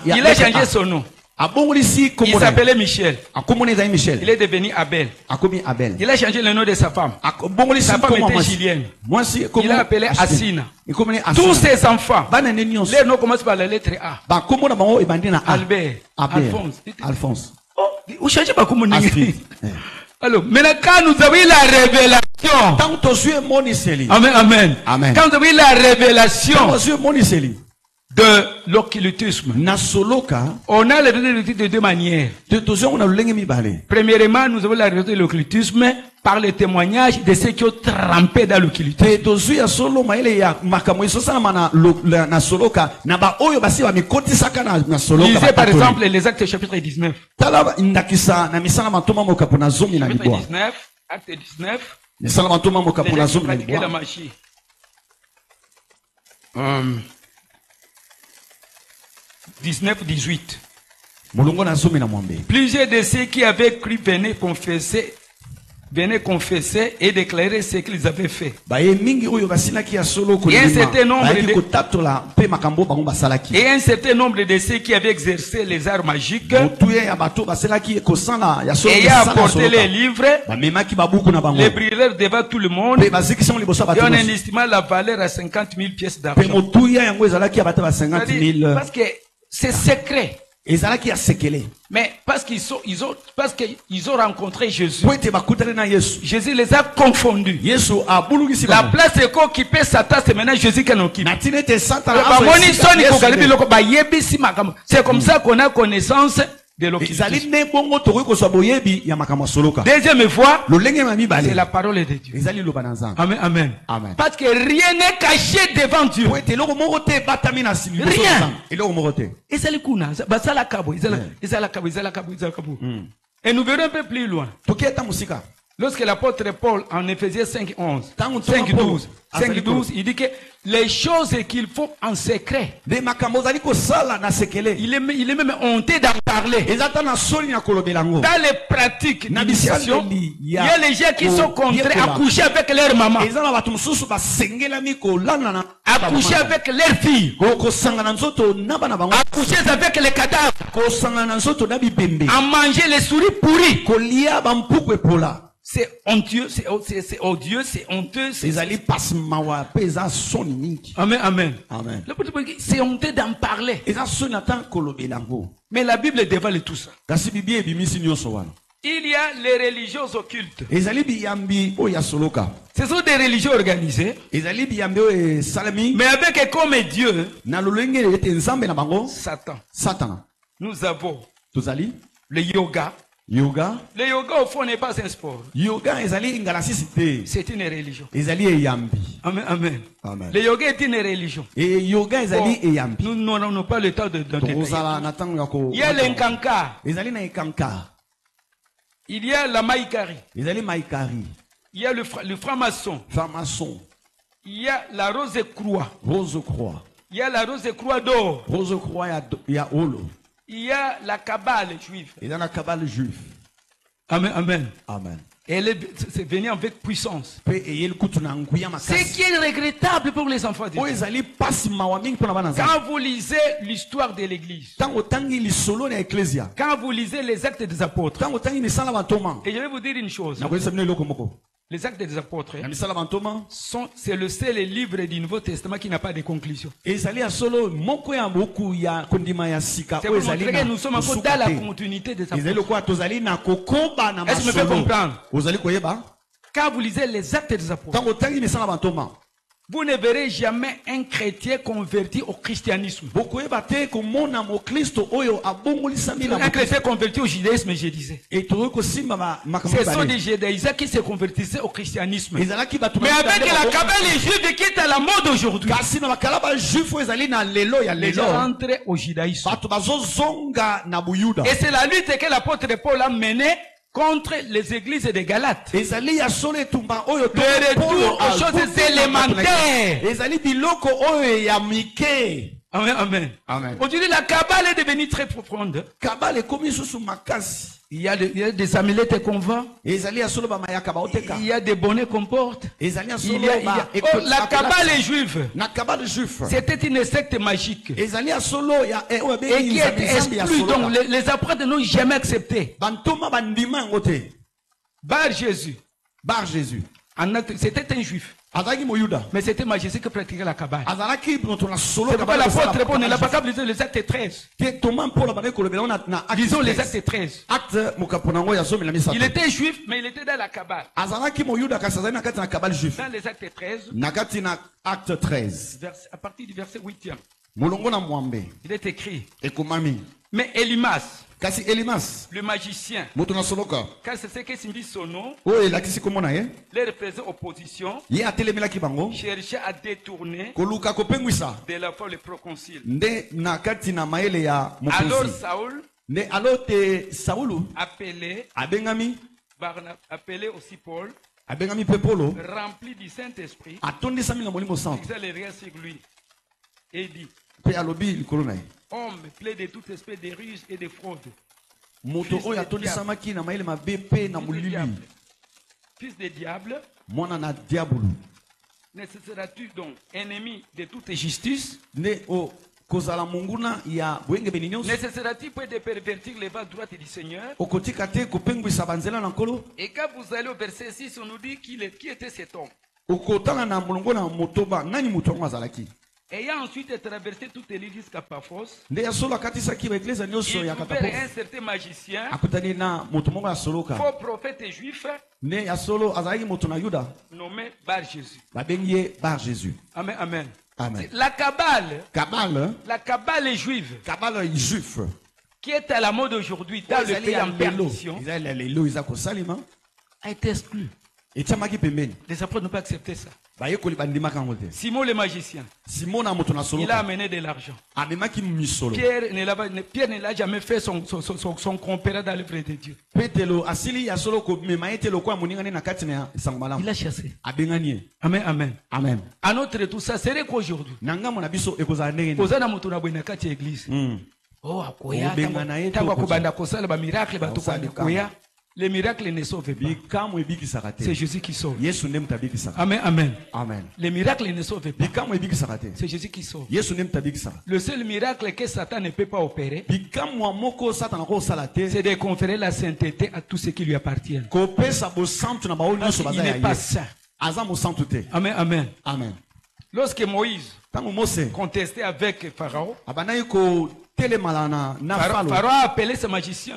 Il a changé son nom. Il s'appelait Michel. Il est devenu Abel. Il a changé le nom de sa femme. Sa femme était chilienne. Il a appelé Assina. Tous ses enfants, les noms commencent par la lettre A. Albert, Alphonse. Vous changez pas comme alors, maintenant, quand nous avons eu la révélation, amen, amen. Quand nous avons eu la révélation de l'occultisme, on a la révélation de deux manières. Premièrement, nous avons la révélation de l'occultisme par le témoignage de ceux qui ont trempé dans l'occultisme. Lisez par exemple les Actes chapitre 19. Chapitre 19, Acte 19. Les gens qui pratiquaient la magie. « 19-18. Plusieurs de ceux qui avaient cru venaient confesser et déclarer ce qu'ils avaient fait. Et un certain nombre de ceux qui avaient exercé les arts magiques et apporté les livres, les brûlèrent devant tout le monde et on estima la valeur à 50 000 pièces d'argent. Parce que c'est secret. Mais parce qu'ils ont rencontré Jésus, Jésus les a confondus. La place est occupée, Satan, c'est maintenant Jésus qui en occupe. C'est comme ça qu'on a connaissance de l'occultisme. Deuxième fois, c'est la parole de Dieu. Amen, amen. Parce que rien n'est caché devant Dieu. Rien. Et nous verrons un peu plus loin. Lorsque l'apôtre Paul, en Éphésiens 5:11, 5:12, il dit que les choses qu'il faut en secret, il est même honteux d'en parler. Dans les pratiques d'initiation, il y a les gens qui sont contraints à coucher avec leur maman, à coucher avec leur fille, à coucher avec les cadavres, à manger les souris pourries. C'est honteux, c'est odieux, c'est honteux. Amen, amen. C'est honteux d'en parler. Mais la Bible dévoile tout ça. Il y a les religions occultes. Ce sont des religions organisées. Mais avec comme Dieu, Satan. Nous avons le yoga. Le yoga au fond n'est pas un sport. C'est une religion. Amen, amen. Le yoga est une religion. Nous n'aurons pas le temps de détailler. Il y a l'enkanka. Il y a la maïkari. Il y a le franc-maçon. Il y a la rose croix. Il y a la rose croix d'or. Il y a la Kabbale juive. Il y a la Kabbale juive. Amen, amen. Amen. Elle c'est venu avec puissance. Ce qui est regrettable pour les enfants de Dieu. Quand vous lisez l'histoire de l'église, quand vous lisez les actes des apôtres, et je vais vous dire une chose. Les actes des apôtres, c'est le seul livre du Nouveau Testament qui n'a pas de conclusion. C'est pour montrer que nous sommes encore dans la continuité des apôtres. Est-ce que vous me faites comprendre? Quand vous lisez les actes des apôtres, vous ne verrez jamais un chrétien converti au christianisme. Un chrétien converti au judaïsme, je disais. Ce sont des judaïsants qui se convertissaient au christianisme. Mais avec la Kabbale juive qui est à la mode aujourd'hui, les gens rentrent au judaïsme. Et c'est la lutte que l'apôtre Paul a menée contre les églises de Galates. Le retour aux choses élémentaires. Amen, amen. Amen. Aujourd'hui, la Kabbale est devenue très profonde. Il y a des amulettes qu'on vend. Il y a des bonnets qu'on porte. La Kabbale est juive. C'était une secte magique. Et qui était exclue. Donc les apôtres n'ont jamais accepté. Bar Jésus. C'était un juif. Mais c'était Jésus qui pratiquait la Kabbale. C'est pourquoi l'apôtre Paul ne l'a pas capté les actes 13. Disons les actes 13. Il était juif, mais il était dans la Kabbale. Dans les actes 13, à partir du verset 8, il est écrit. Mais Elimas, le magicien, car c'est ce que signifie son nom, leur faisait opposition, cherchait à détourner de la foi le proconsul. Alors Saoul, appelé aussi Paul, rempli du Saint-Esprit, fixait les regards sur lui et dit: homme plein de toute espèce de ruse et de fraude, fils de diable, ne seras-tu donc ennemi de toute justice? Ne seras-tu pas de pervertir les voies droites du Seigneur? Et quand vous allez au verset 6, on nous dit qui était cet homme. Ayant ensuite traversé toute l'île jusqu'à Paphos, il trouvait un certain magicien, faux prophète juif, nommé Bar Jésus. Amen, amen. Amen. La Kabbale juive, qui est à la mode aujourd'hui dans le pays en perdition, a été exclue. Les apôtres n'ont pas accepté ça. Simon le magicien, il a amené de l'argent. Pierre ne l'a jamais fait son compère dans l'œuvre de Dieu. Il a chassé. Amen, amen. Amen. À notre tout ça, c'est quoi aujourd'hui? Oh, akoya, tango kubanda kosala ba miracle ba tukanda koya. Les miracles ne sauvent pas. C'est Jésus qui sauve. Amen, amen. Amen. Les miracles ne sauvent pas. C'est Jésus qui sauve. Le seul miracle que Satan ne peut pas opérer, c'est de conférer la sainteté à tout ce qui lui appartient. Il n'est pas saint. Amen, amen. Amen. Lorsque Moïse contestait avec Pharaon, Pharaon a appelé ce magicien.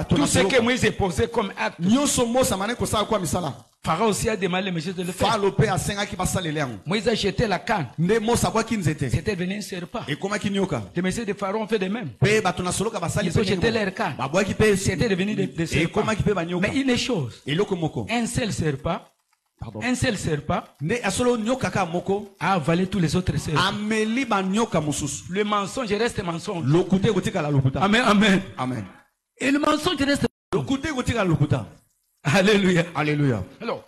Tout ce que Moïse a posé comme acte, Pharaon aussi a demandé le magicien de le faire. Moïse a jeté la canne. C'était devenu un serpent. Les messieurs de Pharaon ont fait de même. Ils ont jeté leur canne. C'était devenu des serpents. Mais une chose, un seul serpent, un seul serpent a avalé tous les autres serpents. Le mensonge reste mensonge. Amen, amen. Amen. Et le mensonge reste. Alléluia. Alléluia. Alors,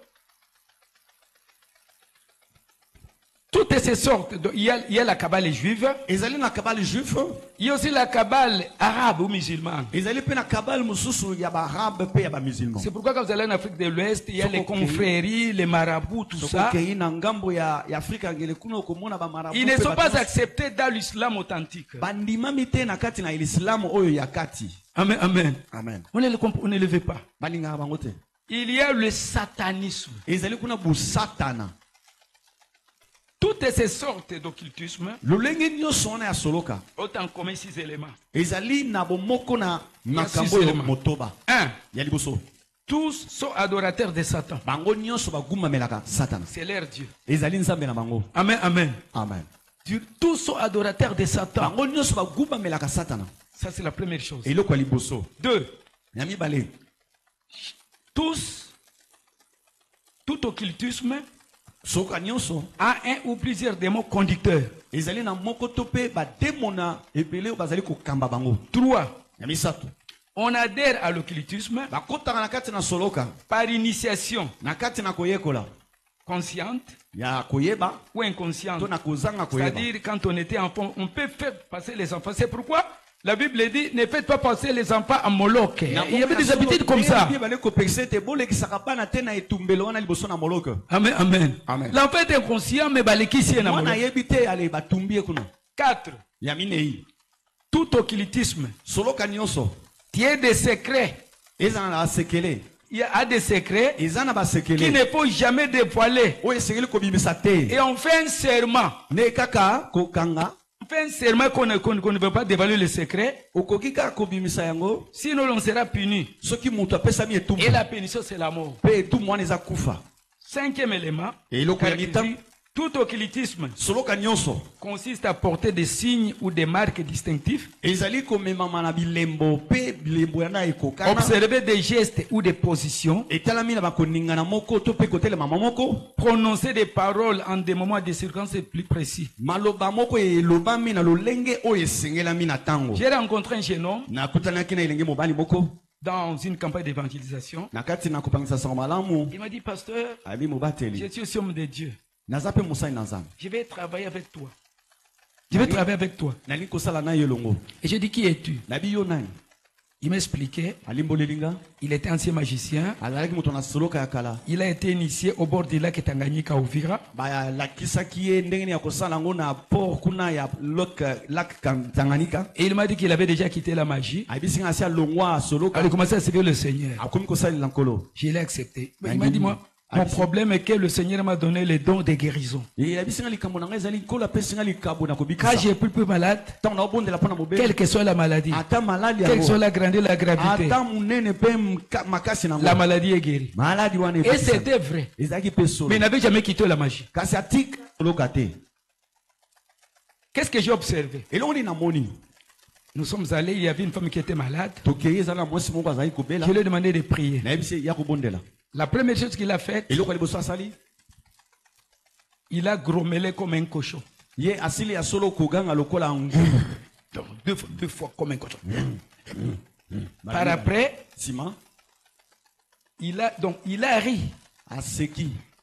toute toutes ces sortes. Il y a la Kabbale juive. Il y a aussi la Kabbale arabe ou musulmane. C'est pourquoi quand vous allez en Afrique de l'Ouest, il y a les confréries, les marabouts, tout ça. Ils ne sont pas acceptés dans l'islam authentique. Amen, amen. Amen. On ne le veut pas. Il y a le satanisme. Toutes ces sortes d'occultisme autant comme 6 éléments. Un, tous sont adorateurs de Satan. C'est leur Dieu. Amen, amen. Amen. Tous sont adorateurs de Satan. Ça c'est la première chose. Deux, tout occultisme a un ou plusieurs démons conducteurs. Trois, on adhère à l'occultisme par initiation consciente ou inconsciente. C'est-à-dire quand on était enfant, on peut faire passer les enfants. C'est pourquoi la Bible dit, ne faites pas passer les enfants à Moloch. Il y avait des habitudes comme ça. Amen, amen. L'enfant est inconscient, mais balekisi est Moloch. 4. Tout occultisme. Il y a des secrets. Il y a des secrets qui ne faut jamais dévoiler. Et on fait un serment. On fait un serment qu'on ne veut pas dévoiler le secret. Sinon on sera puni. Et la punition c'est la mort. 5e élément. Tout occultisme consiste à porter des signes ou des marques distinctifs. Observer des gestes ou des positions. Prononcer des paroles en des moments de circonstances plus précis. J'ai rencontré un jeune homme dans une campagne d'évangélisation. Il m'a dit, pasteur, je suis aussi homme de Dieu. Je vais travailler avec toi. Je vais travailler avec toi. Et je dis, qui es-tu? Il m'expliquait. Il était ancien magicien. Il a été initié au bord du lac Tanganyika Uvira. Et il m'a dit qu'il avait déjà quitté la magie. Il a commencé à servir le Seigneur. Je l'ai accepté. Il m'a dit, moi, mon problème est que le Seigneur m'a donné les dons de guérison. Quand j'ai plus malade, quelle que soit la maladie, quelle que soit la grandeur, la gravité, la maladie est guérie. Et c'était vrai. Mais il n'avait jamais quitté la magie. Qu'est-ce que j'ai observé? Nous sommes allés, il y avait une femme qui était malade. Je lui ai demandé de prier. La première chose qu'il a faite, il a grommelé comme un cochon. Donc, deux fois comme un cochon. Par après, il a ri.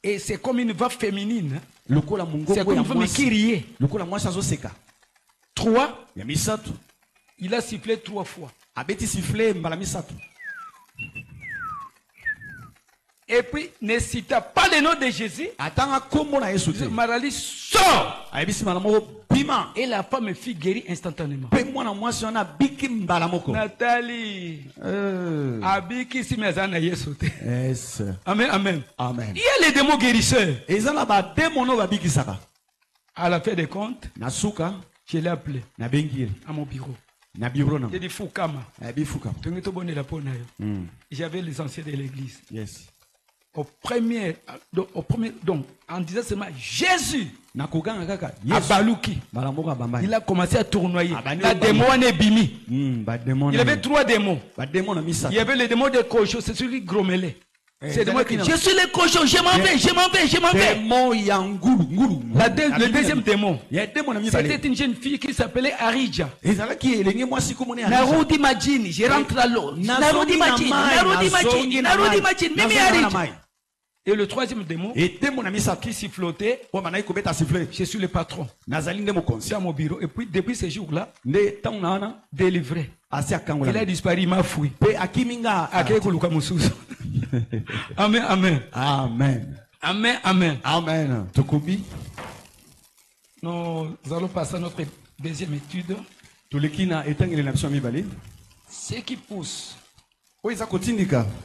Et c'est comme une voix féminine. C'est comme une femme qui riait. 3. Il a sifflé 3 fois. Et puis, ne cita pas le nom de Jésus. Maladie sort. Et la femme fut guérie instantanément. Nathalie. Abiki si mezana yesu. Amen, amen. Amen. Il y a les démons guérisseurs. À la fin des comptes, je l'ai appelé à mon bureau. J'ai dit Fukama. J'avais les anciens de l'église. Yes. Au premier, donc, en disant seulement Jésus, à Balouki, il a commencé à tournoyer. La démon est bimi. Il y avait 3 démons. Il y avait le démon de cochon, c'est celui qui grommelait. C'est de moi qui je suis le cochon, je m'en vais. Le deuxième démon, c'était une jeune fille qui s'appelait Arija. Narudi Majini, je rentre à l'eau. Narudi Majini, Mimi Arija. Et le troisième démon qui sifflotait, je suis le patron. Dans mon bureau. Et puis, depuis ce jour-là, délivré. Il a disparu, il m'a fouillé. Amen, amen. Amen. Amen, amen. Amen. Nous allons passer à notre deuxième étude. Ce qui pousse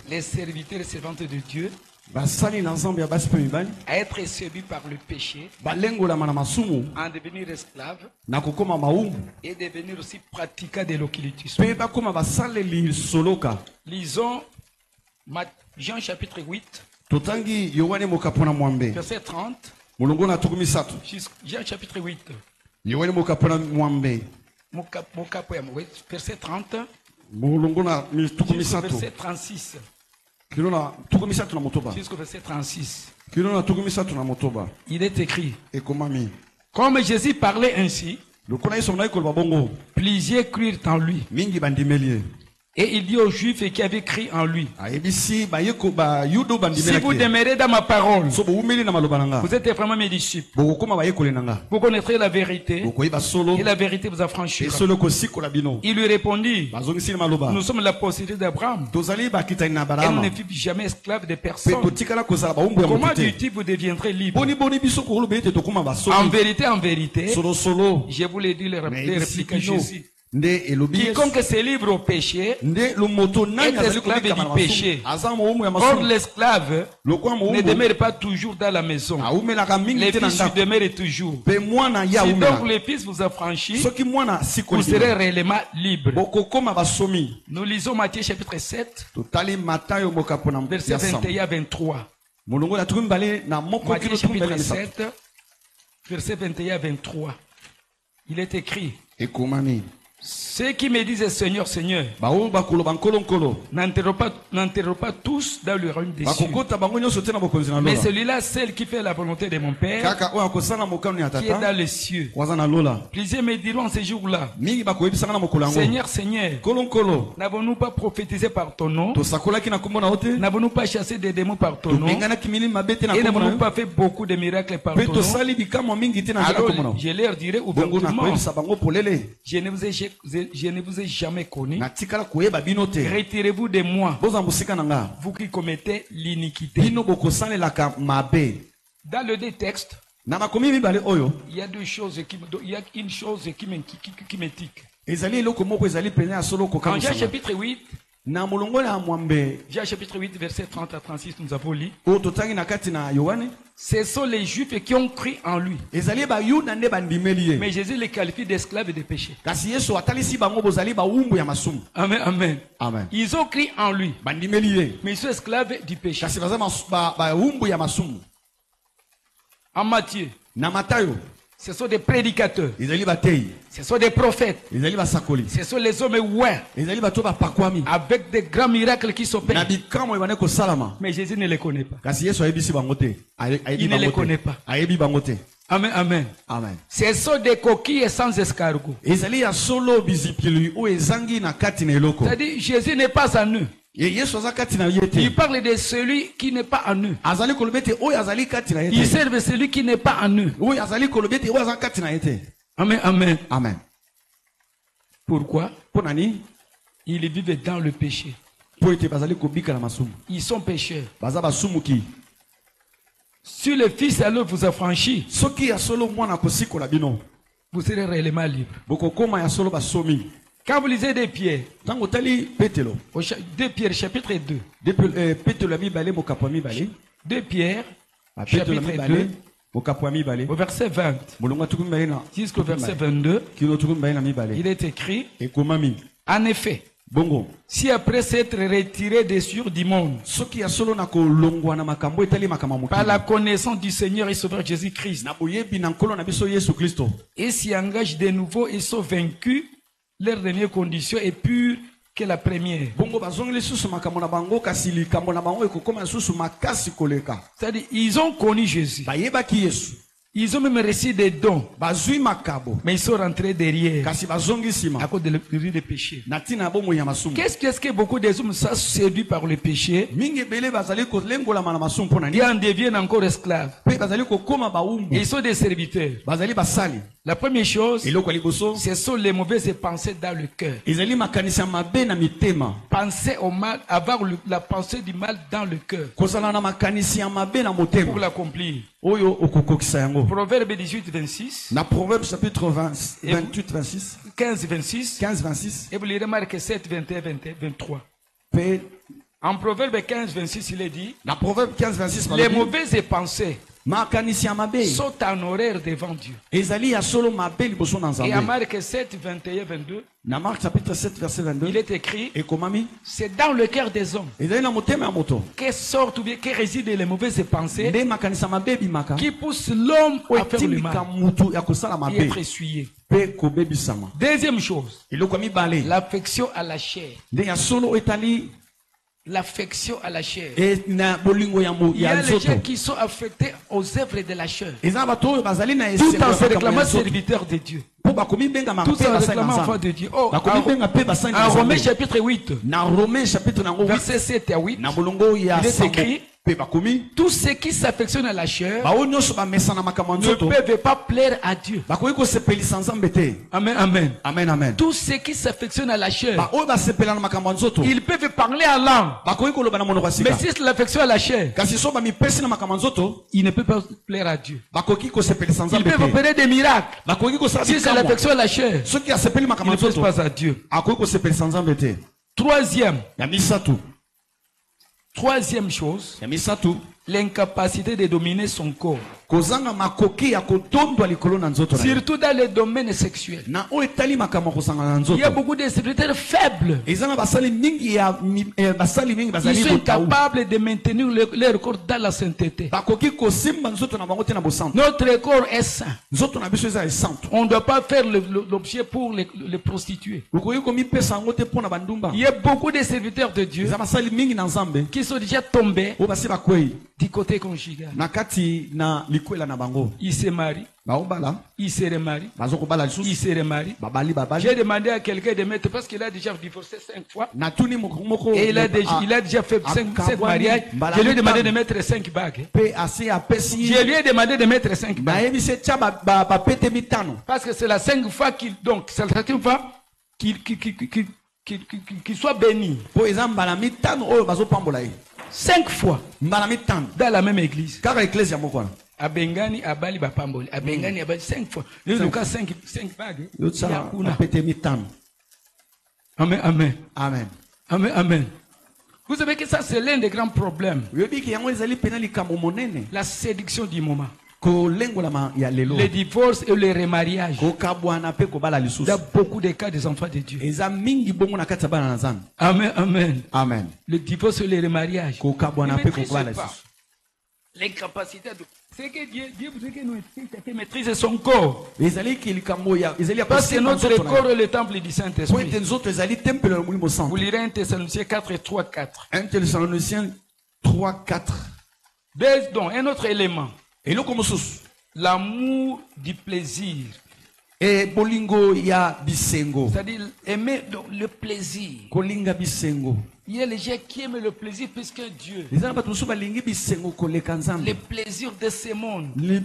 les serviteurs et servantes de Dieu à être séduits par le péché, à devenir esclaves et devenir aussi pratiquants de l'occultisme. Lisons Jean chapitre 8, verset 30. Jean chapitre 8, verset 30, verset 36. Jusqu'au verset 36. Il est écrit, comme Jésus parlait ainsi, plusieurs crurent en lui. Et il dit aux Juifs qui avaient cru en lui, si vous demeurez dans ma parole, vous êtes vraiment mes disciples. Vous connaîtrez la vérité, et la vérité vous affranchira. Il lui répondit, nous sommes la postérité d'Abraham, et nous ne fûmes jamais esclaves de personne. Comment dis-tu vous deviendrez libre? En vérité, je vous l'ai dit, répliqua Jésus. Quiconque se livre au péché est esclave du péché. Or l'esclave ne demeure pas toujours dans la maison. Les fils demeurent toujours. Si donc les fils vous affranchissent, vous serez réellement libre. Nous lisons Matthieu chapitre 7, verset 21 à 23. Matthieu chapitre 7, verset 21 à 23. Il est écrit, ceux qui me disent Seigneur, Seigneur, n'entreront pas tous dans le royaume des cieux. Mais celui-là, celle qui fait la volonté de mon Père, qui est dans les cieux. Plusieurs me diront en ces jours-là, Seigneur, Seigneur, n'avons-nous pas prophétisé par ton nom? N'avons-nous pas chassé des démons par ton nom? Et n'avons-nous pas fait beaucoup de miracles par ton nom? Alors je leur dirai ouvertement, je ne vous ai jamais connu. Retirez-vous de moi, vous qui commettez l'iniquité. Dans le deux textes, il y a deux choses il y a une chose qui me tique. En Jean chapitre 8, Jean chapitre 8, verset 30 à 36, nous avons lu. Ce sont les Juifs qui ont cru en lui. Mais Jésus les qualifie d'esclaves et de péché. Amen, amen. Amen. Ils ont cru en lui. Mais ils sont esclaves du péché. En Matthieu, ce sont des prédicateurs. Ce sont des prophètes. Ce sont les hommes ouins. Avec des grands miracles qui s'opèrent. Mais Jésus ne les connaît pas. Il ne les connaît pas. Amen, amen. Amen. Ce sont des coquilles sans escargot. C'est-à-dire Jésus n'est pas en eux. Il parle de celui qui n'est pas en eux. Il serve celui qui n'est pas en eux. Amen, amen. Amen. Pourquoi? Ils vivent dans le péché. Ils sont pécheurs. Si le Fils alors vous affranchit, vous serez réellement libre. Quand vous lisez 2 Pierre, 2 Pierre chapitre 2, 2 Pierre chapitre 2, au verset 20 jusqu'au verset 22, il est écrit, en effet, si après s'être retiré des cieux du monde, par la connaissance du Seigneur et Sauveur Jésus-Christ, et s'y engagent de nouveau et sont vaincus, leur dernière condition est pure que la première. C'est-à-dire, ils ont connu Jésus. Ils ont même reçu des dons. Mais ils sont rentrés derrière. À cause de l'esprit de péché. Qu'est-ce que beaucoup des hommes sont séduits par le péché? Ils en deviennent encore esclaves. Et ils sont des serviteurs. La première chose, ce sont les mauvaises pensées dans le cœur. Penser au mal, avoir la pensée du mal dans le cœur. Pour l'accomplir. Proverbe 18, 26. Na Proverbe chapitre 28, 26. 15, 26. 15, 26. Et vous lirez Marc 7, 21, 23. En Proverbe 15, 26, il est dit. Na Proverbe 15, 26. Les mauvaises pensées sont en horreur devant Dieu. Et à Marc 7, 21, 22. Na Marc chapitre 7, verset 22. Il est écrit. C'est dans le cœur des hommes. Que sortent ou bien que résident les mauvaises pensées qui poussent l'homme à faire le mal et être essuyé. Deuxième chose, l'affection à la chair. L'affection à la chair. Il y a les gens qui sont affectés aux œuvres de la chair. Tout en se réclamant serviteur de Dieu. Tout en se réclamant enfant de Dieu. Oh, en Romains chapitre 8. Verset 7 à 8. Il est écrit. Tous ceux qui s'affectionnent à la chair ne peuvent pas plaire à Dieu. Amen, amen. Amen, amen. Tous ceux qui s'affectionnent à la chair, ils peuvent parler en langue. Mais si c'est l'affection à la chair, ils ne peuvent pas plaire à Dieu. Ils peuvent opérer des miracles. Si c'est l'affection à la chair, ils ne plaisent pas à Dieu. Troisième chose, l'incapacité de dominer son corps. Surtout dans les domaines sexuels. Il y a beaucoup de serviteurs faibles. Ils sont incapables de maintenir leur corps dans la sainteté. Notre corps est saint. On ne doit pas faire l'objet pour les prostituées. Il y a beaucoup de serviteurs de Dieu qui sont déjà tombés du côté conjugal. Il se marie. Il se remarie. Il se remarie. J'ai demandé à quelqu'un de mettre, parce qu'il a déjà divorcé 5 fois. Et il a déjà fait 5 mariages. Je lui ai demandé de mettre 5 bagues. Je lui ai demandé de mettre 5 bagues. Parce que c'est la 5 fois qu'il soit béni. 5 fois. Dans la même église. À Bengani, à Bali, à Pamboli. À Bengani, à Bali, 5 fois. Le cas 5 bagues. Amen, amen. Amen. Amen, amen. Vous savez que ça, c'est l'un des grands problèmes. La séduction du moment. Les divorces et les remariages. Il y a beaucoup de cas des enfants de Dieu. Amen, amen. Amen. Le divorce et les remariages. L'incapacité de... C'est que Dieu voudrait que nous maîtriser son corps. Parce que notre corps est le temple du Saint-Esprit. Vous lirez 1 Thessaloniciens 4 et 3, 4. 1 Thessaloniciens 3, 4. Donc, un autre élément. L'amour du plaisir. Et bolingo ya bisengo. C'est-à-dire aimer le plaisir. Kolinga bisengo. Il y a les gens qui aiment le plaisir plus que Dieu. Le plaisir de ce monde. 2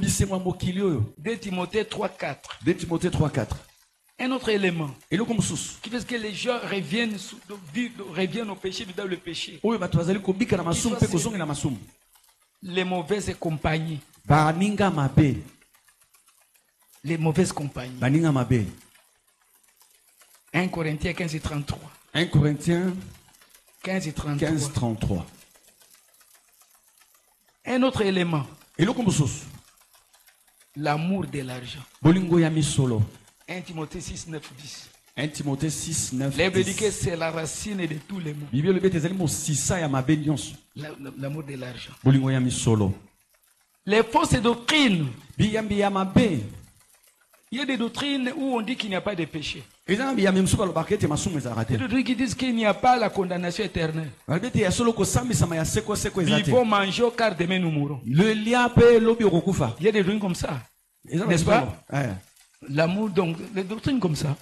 Timothée 3, 4. 2 Timothée 3, 4. Un autre élément qui fait que les gens reviennent au péché, dans le péché. Les mauvaises compagnies. Les mauvaises compagnies. 1 Corinthiens 15 et 33. 1 Corinthiens 15 et 33. 15, 33. Un autre élément. L'amour de l'argent. 1 Timothée 6, 9, 10. 1 Timothée 6, 9, 10. La Bible dit que c'est la racine de tous les maux. L'amour de l'argent. Les fausses doctrines. Il y a des doctrines où on dit qu'il n'y a pas de péché. Il y a des doctrines qui disent qu'il n'y a pas la condamnation éternelle. Vivons, mangeons, car demain nous mourrons. Il y a des doctrines comme ça. N'est-ce pas? L'amour, donc, les doctrines comme ça.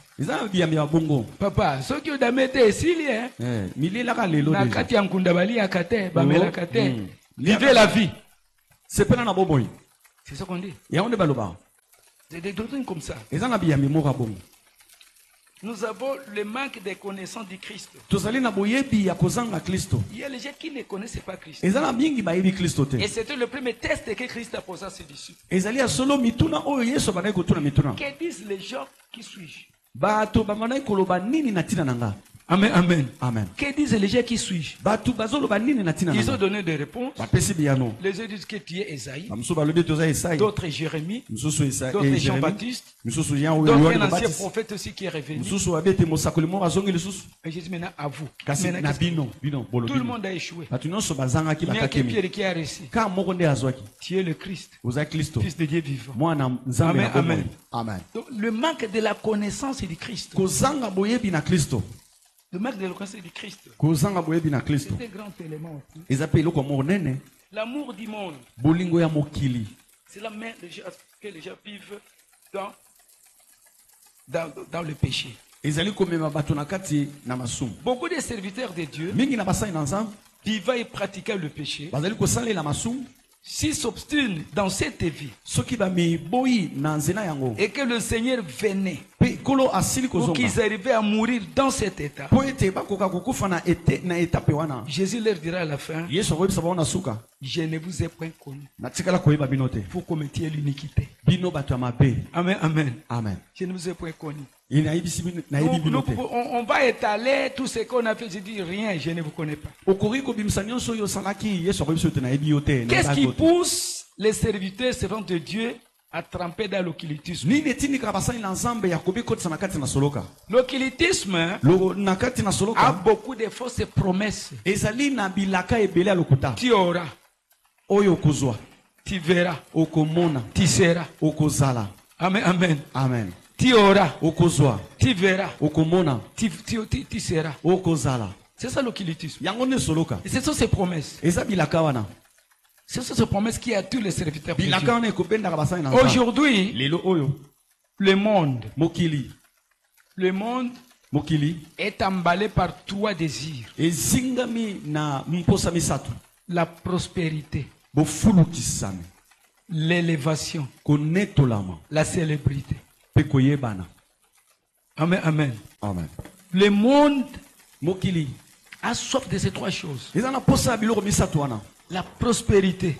Papa, ceux qui ont été ici, vivez la vie. C'est ce qu'on dit. C'est des doctrines comme ça. Nous avons le manque de connaissance du Christ. Il y a les gens qui ne connaissaient pas Christ. Et c'était le premier test que Christ a posé à ses disciples. Que disent les gens qui suis-je? Amen, amen. Amen. Que disent les gens qui suis-je? Ils ont donné des réponses. Les uns disent que tu es Esaïe. D'autres Jérémie. D'autres Jean-Baptiste. D'autres un ancien prophète aussi qui est revenu. Et j'ai dit maintenant à vous. Tout le monde a échoué. Il n'y a que Pierre qui a réussi. Tu es le Christ. Fils de Dieu vivant. Amen, amen. Amen. Donc, le manque de la connaissance du Christ. Le manque de la connaissance du Christ. C'est un grand élément aussi. L'amour du monde. C'est la main que les gens vivent dans le péché. Beaucoup de serviteurs de Dieu vivent et pratiquent le péché. S'ils s'obstinent dans cette vie et que le Seigneur venait pour qu'ils arrivaient à mourir dans cet état, Jésus leur dira à la fin, je ne vous ai point connu. Vous commettiez l'iniquité. Amen, amen. Amen. Je ne vous ai point connu. On va étaler tout ce qu'on a fait. Je dis rien, je ne vous connais pas. Qu'est-ce qui pousse les serviteurs servants de Dieu à tremper dans l'occultisme? L'occultisme a beaucoup de fausses promesses. Tu auras, tu verras, tu seras. Amen, amen. Amen. Tu auras, tu verras, tu seras. C'est ça l'occultisme. Et ce sont ces promesses. Ce sont ces promesses qui attirent les serviteurs de Dieu. Aujourd'hui, le monde est emballé par trois désirs. La prospérité, l'élévation, la célébrité. Amen, amen. Amen. Le monde a soif de ces trois choses. La prospérité,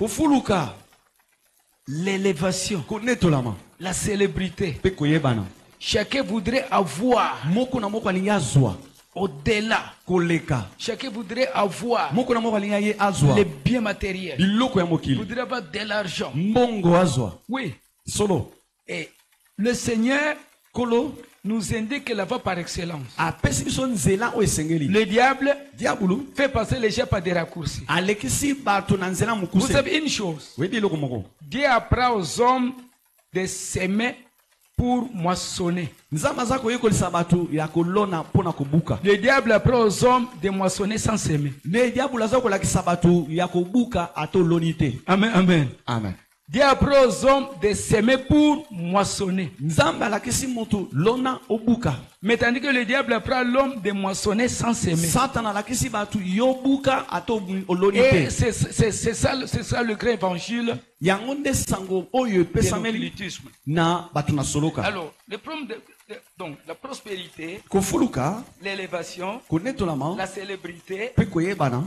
l'élévation, la célébrité. Chacun voudrait avoir au-delà. Chacun voudrait avoir les biens matériels. Il voudrait avoir de l'argent. Oui. Et le Seigneur nous indique la voie par excellence. Le diable fait passer les gens par des raccourcis. Vous savez une chose. Dieu apprend aux hommes de s'aimer pour moissonner. Le diable apprend aux hommes de moissonner sans s'aimer. Amen, amen. Amen. Dieu apprend aux hommes de s'aimer pour moissonner. Mais tandis que le diable apprend l'homme de moissonner sans s'aimer. Et c'est ça le grand évangile de l'occultisme. Alors, le problème donc la prospérité, l'élévation, la célébrité,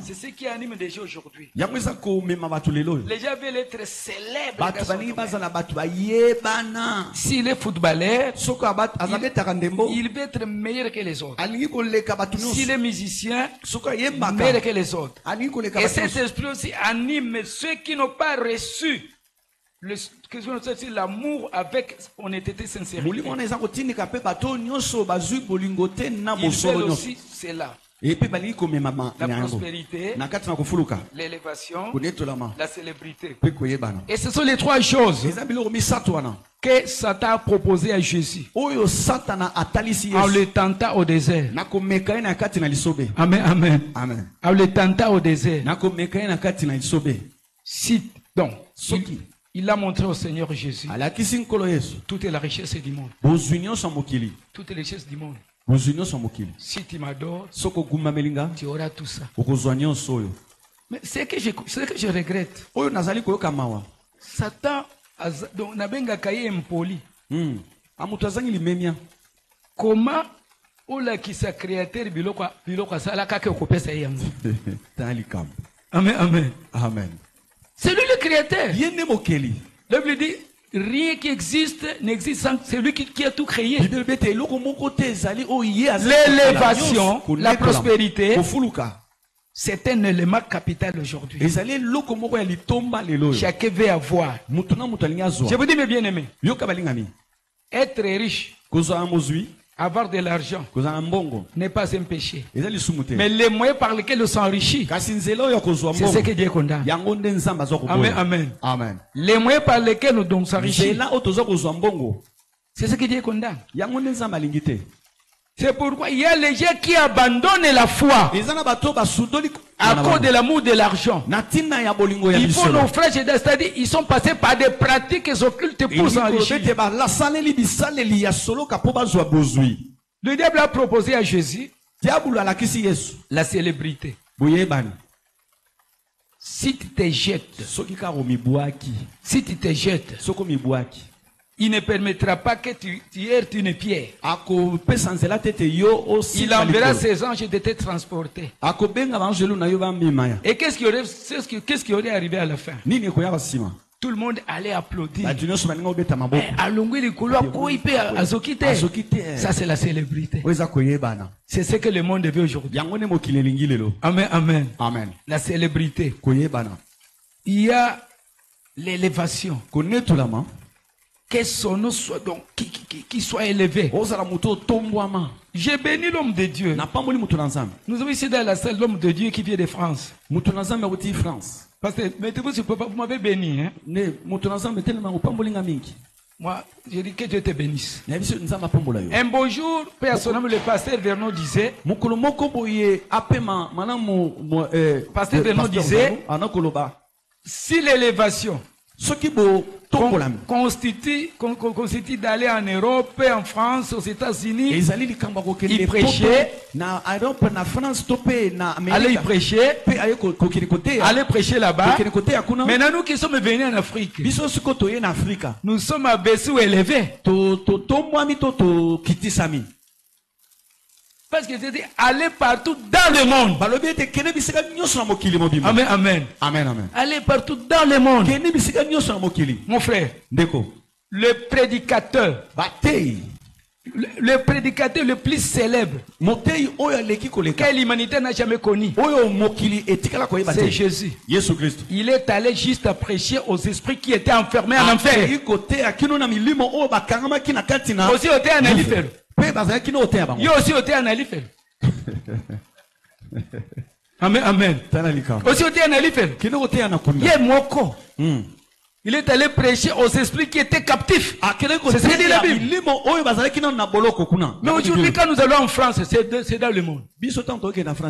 c'est ce qui anime les gens aujourd'hui. Les gens veulent être célèbres. S'il est footballeur, il veut être meilleur que les autres. S'il est musicien, meilleur que les autres. Et cet esprit aussi anime ceux qui n'ont pas reçu l'amour avec honnêteté, sincérité. Il veut aussi cela. La prospérité, l'élévation, la célébrité. Et ce sont les trois choses que Satan a proposé à Jésus en le tentant au désert. Amen, amen. Amen. En le tentant au désert. Si, donc, Il a montré au Seigneur Jésus toute la richesse du monde. Toute la richesse du monde. Si tu m'adores, tu auras tout ça. Mais c'est que je regrette. Satan n'a pas caillé impoli. Comment ola qui sa créateur biloko sala kake okopesa yango. Amen, amen. Amen. C'est lui le créateur. La Bible dit, rien qui existe n'existe sans celui qui a tout créé. L'élévation, la prospérité, c'est un élément capital aujourd'hui. Chacun veut avoir. Je vous dis mes bien-aimés, être riche, avoir de l'argent n'est pas un péché. Mais les moyens par lesquels on s'enrichit, c'est ce que Dieu condamne. Amen, amen. Amen. Les moyens par lesquels on s'enrichit, c'est ce que Dieu condamne. C'est pourquoi il y a les gens qui abandonnent la foi à cause de l'amour de l'argent. Ils font naufrage, c'est-à-dire ils sont passés par des pratiques occultes pour s'enrichir. Le diable a proposé à Jésus la célébrité. Si tu te jettes, il ne permettra pas que tu heurtes une pierre. Il enverra ses anges de te transporter. Et qu'est-ce qui aurait arrivé à la fin? Tout le monde allait applaudir. Ça, c'est la célébrité. C'est ce que le monde veut aujourd'hui. Amen, amen. Amen. La célébrité. Il y a l'élévation. Que son nom soit donc, qui soit élevé. J'ai béni l'homme de Dieu. Nous avons ici dans la salle l'homme de Dieu qui vient de France. Parce que, mettez-vous sur papa, vous m'avez béni. Hein? Moi, je dis que Dieu te bénisse. Un beau jour, personnellement, le pasteur Vernon disait, pasteur Vernon disait, si l'élévation constitue d'aller en Europe, en France, aux États-Unis, il prêchait, allez prêcher là-bas. Maintenant, nous qui sommes venus en Afrique, nous sommes abaissés ou élevés. Parce que c'est dit, allez partout dans le monde. Amen, amen. Amen, amen. Allez partout dans le monde. Mon frère, le prédicateur, le prédicateur le plus célèbre que l'humanité n'a jamais connu, c'est Jésus. Il est allé juste à prêcher aux esprits qui étaient enfermés en enfer. Aussi au théâtre en Alifel. Yo aussi au théâtre en Alifel. Amen, amen. Aussi au théâtre en Alifel. Yé moko. Il est allé prêcher aux esprits qui étaient captifs. C'est ce que dit la Bible. Mais aujourd'hui, quand nous allons en France, c'est dans le monde.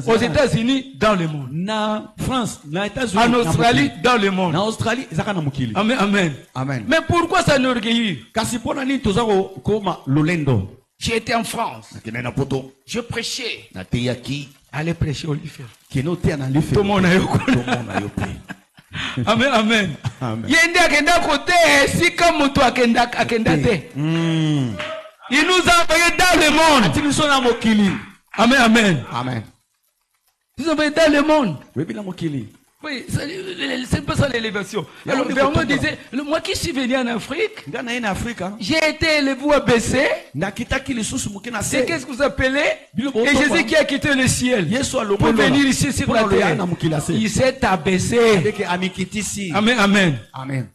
Aux États-Unis, dans le monde. En Australie, dans le monde. Amen, amen. Amen. Mais pourquoi ça nous orgueillit? J'étais en France. Je prêchais. Allez prêcher au Lifer. Tout le monde a eu. Amen, amen. Yende akenda côté, si comme toi akenda te. Il nous a envoyé dans le monde. Amen, amen. Amen. Ils ont envoyé dans le monde. Oui, c'est pas ça l'élévation. Alors, Vernon disait, moi qui suis venu en Afrique, j'ai été élevé ou abaissé. C'est qu'est-ce que vous appelez? Et Jésus qui a quitté le ciel pour venir ici sur la terre. Il s'est abaissé. Amen, amen. Amen.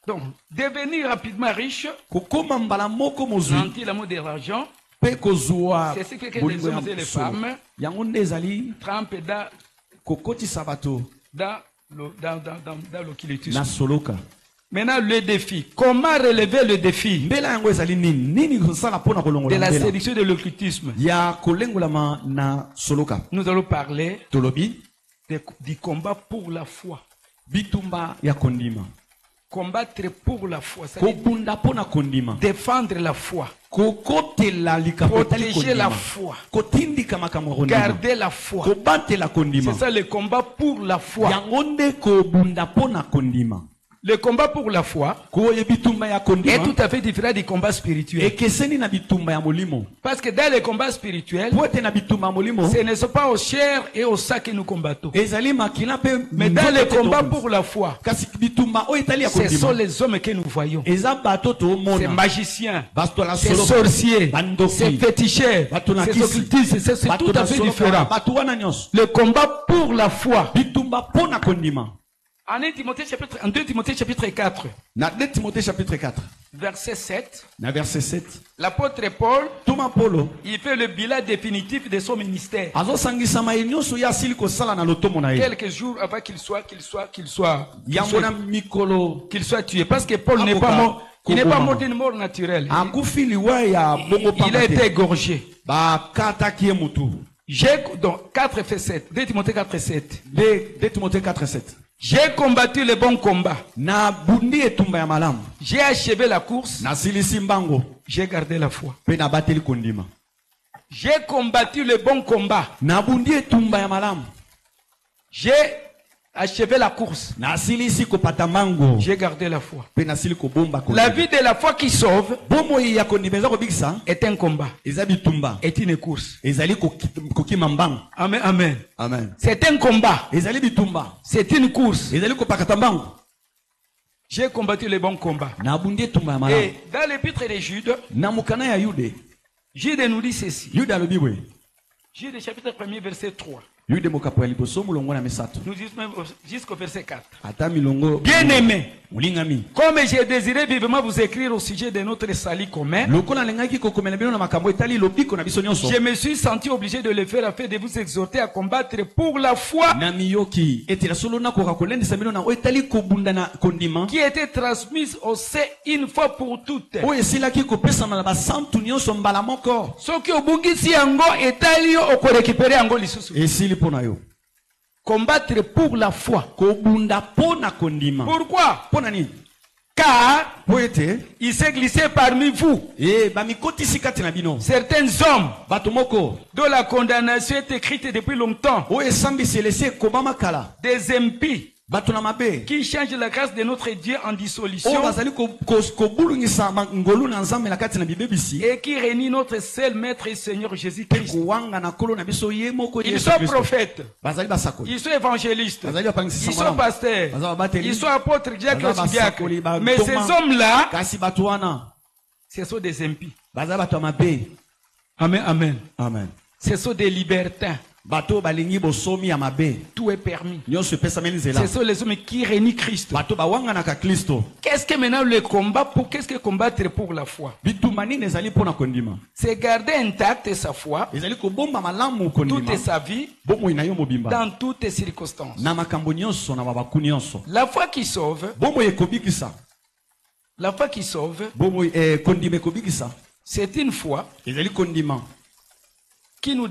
Donc, devenir rapidement riche, sentir l'amour de l'argent, c'est ce que les hommes et les femmes trempent dans l'occultisme. Maintenant, le défi. Comment relever le défi de la séduction de l'occultisme? Nous allons parler du combat pour la foi. Combattre pour la foi. Défendre la foi. Protéger la foi. Garder la foi. C'est ça le combat pour la foi. Le combat pour la foi est tout à fait différent du combat spirituel. Parce que dans le combat spirituel, ce ne sont pas aux chairs et aux sang que nous combattons. Mais dans le combat pour la foi, ce sont les hommes que nous voyons. Ces magiciens, ces sorciers, ces féticheurs, ces occultistes, c'est tout à fait différent. Le combat pour la foi. En 2 Timothée chapitre 4, verset 7, l'apôtre Paul, il fait le bilan définitif de son ministère. Quelques jours avant qu'il soit tué. Parce que Paul n'est pas mort. Il n'est pas mort d'une mort naturelle. Il a été égorgé. Donc 4 verset 7. 2 Timothée 4 7. 2 Timothée 4 7. J'ai combattu le bon combat. J'ai achevé la course. J'ai gardé la foi. J'ai combattu le bon combat. J'ai achevé la course. J'ai gardé la foi. La vie de la foi qui sauve est un combat. Est une course. Amen, amen. Amen. C'est un combat. C'est une course. J'ai combattu le bon combat. Et dans l'épître de Jude, Jude nous dit ceci. Jude chapitre 1er verset 3. Nous disons même jusqu'au verset 4. Bien aimé, comme j'ai désiré vivement vous écrire au sujet de notre salut commun, je me suis senti obligé de le faire afin de vous exhorter à combattre pour la foi qui a été transmise au sein une fois pour toutes. Ce qui obungisi yango etali oko récupérer yango lisusu. Combattre pour la foi. Pourquoi? Car il s'est glissé parmi vous certains hommes dont la condamnation est écrite depuis longtemps, des impies qui changent la grâce de notre Dieu en dissolution et qui réunit notre seul Maître et Seigneur Jésus-Christ. Ils sont prophètes, ils sont évangélistes, ils sont pasteurs, ils sont apôtres, mais ces hommes-là, ce sont des impies. Amen, amen. Amen. Ce sont des libertins. Tout est permis. Ce sont les hommes qui réunissent Christ. Qu'est-ce que maintenant le combat pour qu'est-ce que combattre pour la foi? C'est garder intacte sa foi, toute sa vie, dans toutes les circonstances. La foi qui sauve, c'est une foi qui nous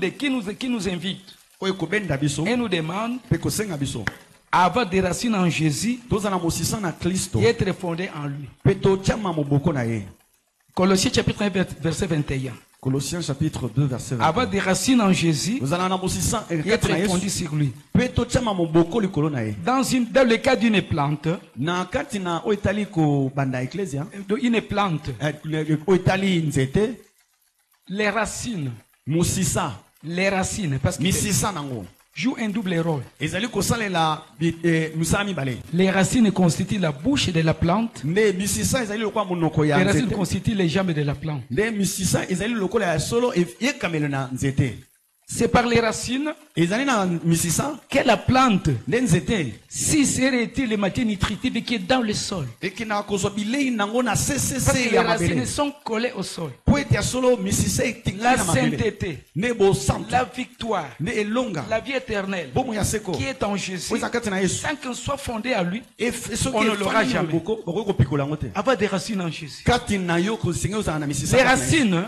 invite et nous demande à avoir des racines en Jésus et être fondé en lui. Colossiens chapitre 1 verset 21. Colossiens chapitre 2 verset 21. Avoir des racines en Jésus et être fondé sur lui. Dans le cas d'une plante, les racines, parce que jouent un double rôle. Les racines constituent la bouche de la plante. Les racines constituent les jambes de la plante. C'est par les racines que la plante, si c'est les matières nutritives qui est dans le sol, parce que les racines sont collées au sol. La sainteté, la victoire, la vie éternelle qui est en Jésus, sans qu'on soit fondé à lui, on ne l'aura jamais. Avoir des racines en Jésus. Les racines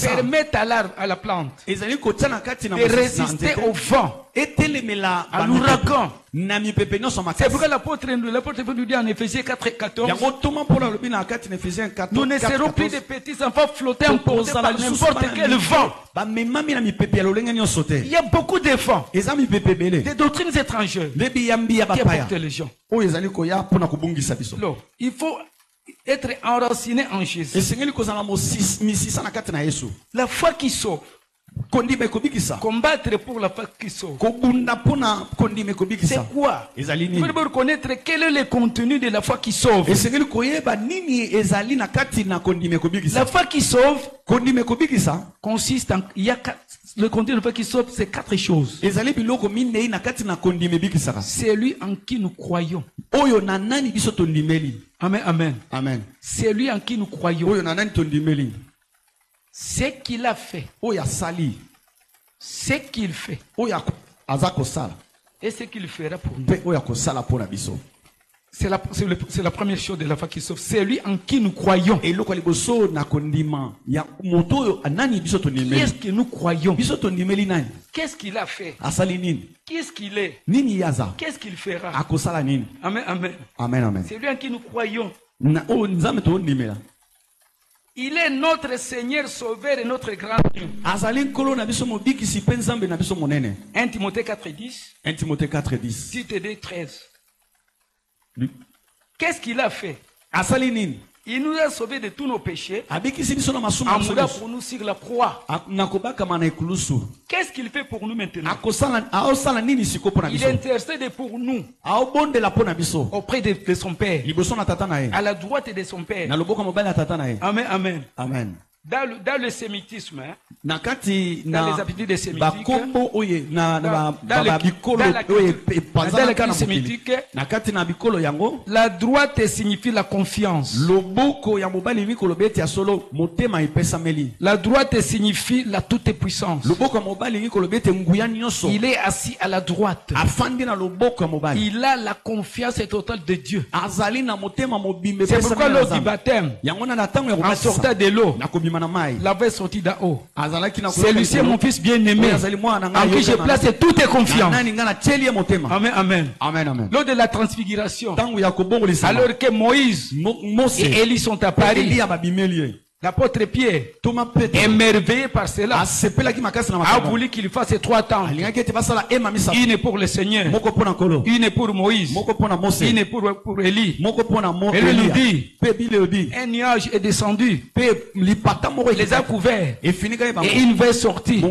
permettent à la plante de résister au vent à l'ouragan. C'est pourquoi l'apôtre nous dit en Éphésiens 4:14, nous ne serons plus des petits enfants flottés emportés par n'importe quel vent. Il y a beaucoup de vents, des doctrines étrangères qui apportent les gens. Il faut être enraciné en Jésus. La foi qui sauve. Combattre pour la foi qui sauve. C'est quoi? Il faut reconnaître quel est le contenu de la foi qui sauve. La foi qui sauve consiste en, le contenu de la foi qui sauve, c'est 4 choses. C'est lui en qui nous croyons. Amen, amen. Amen. C'est lui en qui nous croyons. Ce qu'il a fait. Ce qu'il fait. Et ce qu'il fera pour nous. C'est la première chose de la foi qui sauve. C'est lui en qui nous croyons. Qui est-ce que nous croyons? Qu'est-ce qu'il a fait? Qu'est-ce qu'il est? Qu'est-ce qu'il fera? Amen, amen. Amen, amen. C'est lui en qui nous croyons. Il est notre Seigneur Sauveur et notre grand Dieu. 1 Timothée 4:10. Tite 2:13. Qu'est-ce qu'il a fait? Il nous a sauvés de tous nos péchés en mourant pour nous sur la croix. Qu'est-ce qu'il fait pour nous maintenant? Il intercède pour nous auprès de son Père, à la droite de son Père. Amen, amen. Amen. Dans le sémitisme, dans les habitudes sémitiques, dans la culture sémitique, la droite signifie la confiance. La droite signifie la toute-puissance. Il est assis à la droite. Il a la confiance totale de Dieu. C'est pourquoi lors du baptême, en sortant de l'eau, l'avait sorti d'en haut. Celui-ci est mon fils bien-aimé, en qui je place toute confiance. Amen, amen. Amen, amen. Lors de la transfiguration, alors que Moïse et Élie sont apparus, l'apôtre Pierre, émerveillé par cela, a voulu qu'il fasse 3 temps. Une pour le Seigneur, une pour Moïse, une pour Élie. Et lui nous dit, un nuage est descendu, les a couverts, et une va sortir.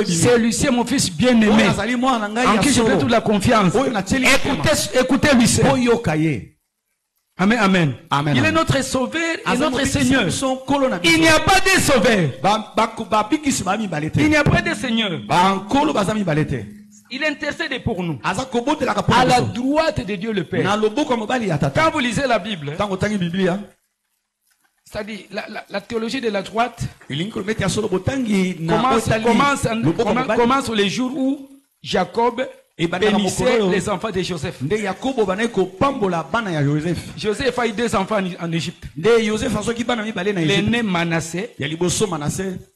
Celui-ci est mon fils bien-aimé, en qui je fais toute la confiance. Écoutez-lui. Amen, amen. Amen. Il est notre sauveur et notre Seigneur. Il n'y a pas de sauveur. Il n'y a pas de Seigneur. Il intercède pour nous. À la droite de Dieu le Père. Quand vous lisez la Bible, c'est-à-dire la théologie de la droite commence les jours où Jacob bénissait les enfants de Joseph. Joseph a eu 2 enfants en Égypte. L'aîné Manassé,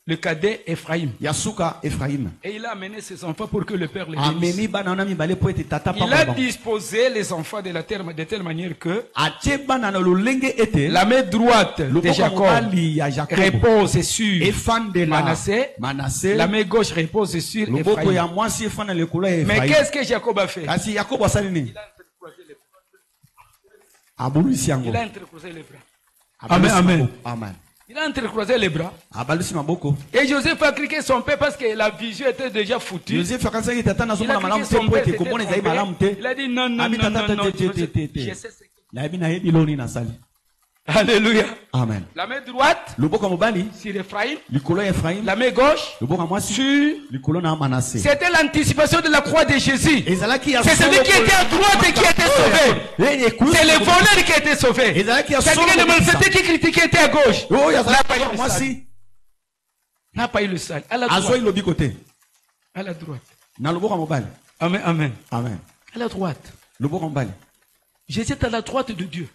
le cadet Ephraïm. Et il a amené ses enfants pour que le père les bénisse. Il a disposé les enfants de la terre de telle manière que la main droite de Jacob repose sur Manassé, la main gauche repose sur Ephraïm. Mais qu'est-ce que Jacob a fait? Il a entrecroisé les bras. Amen, amen. Amen. Il a entrecroisé les bras. Et Joseph a crié son père parce que la vision était déjà foutue. Il a crié son père, il a dit non, non, non, non, non, je sais ce que... Alléluia. Amen. La main droite sur Ephraïm, la main gauche sur... C'était l'anticipation de la croix de Jésus. C'est celui qui était à droite et qui était sauvé. C'est le voleur qui était sauvé. C'est-à-dire que le malfaiteur qui critiquait était à gauche. N'a pas eu le salut. À la droite. À la droite. Amen, amen. Amen. À la droite. Jésus est à la droite de Dieu.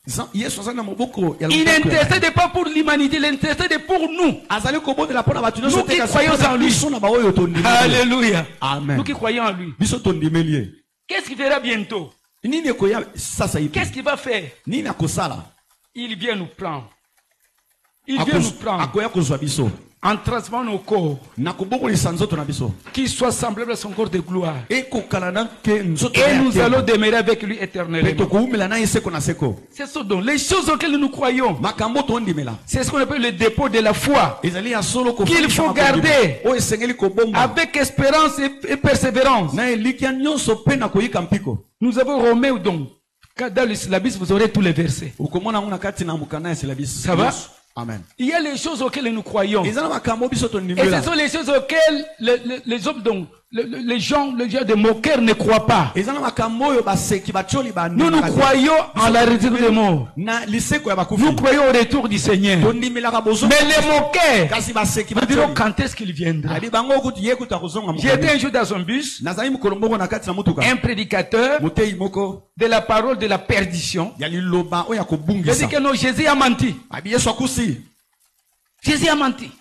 Il n'intercède pas pour l'humanité, il intercède pour nous. Nous qui croyons en lui. Alléluia. Amen. Nous qui croyons en lui. Qu'est-ce qu'il fera bientôt? Qu'est-ce qu'il va faire? Il vient nous prendre. Il vient nous prendre. En transformant nos corps, qui soit semblable à son corps de gloire. Et nous allons demeurer avec lui éternellement. C'est ce dont les choses auxquelles nous croyons. C'est ce qu'on appelle le dépôt de la foi. Qu'il faut garder avec espérance et persévérance. Nous avons Romains donc. Dans le syllabus, vous aurez tous les versets. Ça va? Amen. Il y a les choses auxquelles nous croyons. Et ce sont les choses auxquelles les hommes, donc, les gens de moqueurs ne croient pas. Nous croyons en la résurrection des morts. Nous croyons au retour du Seigneur. Mais les moqueurs nous diront quand est-ce qu'il viendra. J'étais un jour dans un bus, un prédicateur de la parole de la perdition. Il dit que non, Jésus a menti. Jésus a menti.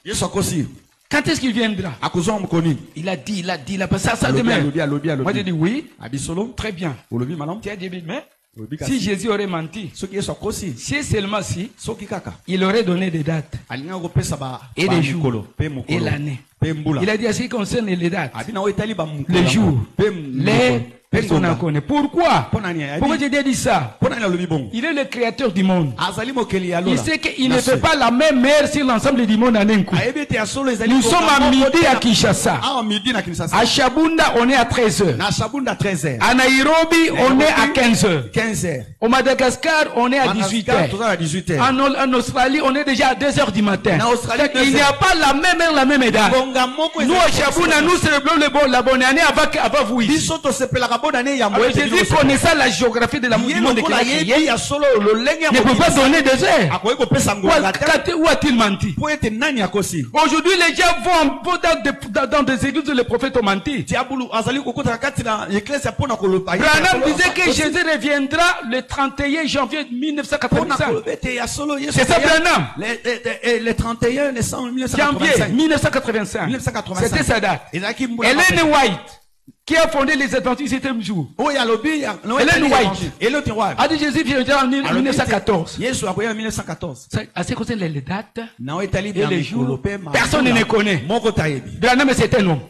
Quand est-ce qu'il viendra? Il a dit, ça demain. Moi j'ai dit oui. Très bien. Tu as dit mais si Jésus aurait menti, si seulement si, il aurait donné des dates et des jours et l'année. Il a dit à ce qui concerne les dates, les jours, les personne n'en connaît. Pourquoi? Pourquoi j'ai dit ça? Il est le créateur du monde. Il sait qu'il ne fait pas la même mer sur l'ensemble du monde en un coup. Nous sommes à midi à Kinshasa. À Shabunda, on est à 13h. À Nairobi, on est à 15h. Au Madagascar, on est à 18h. En Australie, on est déjà à 2h du matin. Il n'y a pas la même heure, la même date. Nous, à Shabunda, nous célébrons la bonne année avant vous ici. Jésus connaissait la géographie de la monde qu'il a créé. Il ne peut pas donner des heures. Où a-t-il menti? Aujourd'hui, les gens vont dans des églises où les prophètes ont menti. Branham disait que Jésus reviendra le 31 janvier 1985. C'est ça, Branham? Le 31 janvier 1985. C'était sa date. Ellen White, qui a fondé les Adventistes du 7e jour. Ellen White a dit Jésus viendra en 1914. À ce qui concerne les dates et les jours, personne ne les connaît. Branham c'est un homme.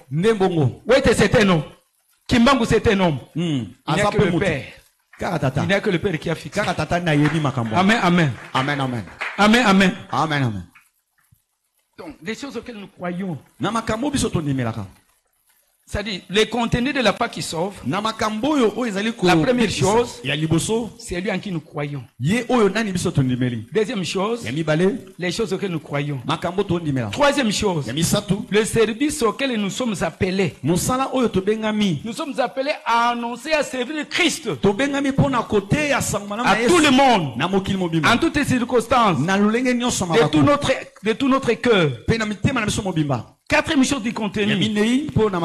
White c'est un homme. Kimbangu c'est un homme. Il n'y a que le Père. Il n'y a que le Père qui a fixé. Amen, amen. Amen, amen. Amen, amen. Amen, amen. Donc, les choses auxquelles nous croyons. C'est-à-dire, les contenus de la foi qui sauve. La première chose, c'est lui en qui nous croyons. Deuxième chose, les choses auxquelles nous croyons. Troisième chose, le service auquel nous sommes appelés. Nous sommes appelés à annoncer, à servir Christ. À tout le monde. En toutes les circonstances. De tout notre cœur. Quatrième chose du contenu,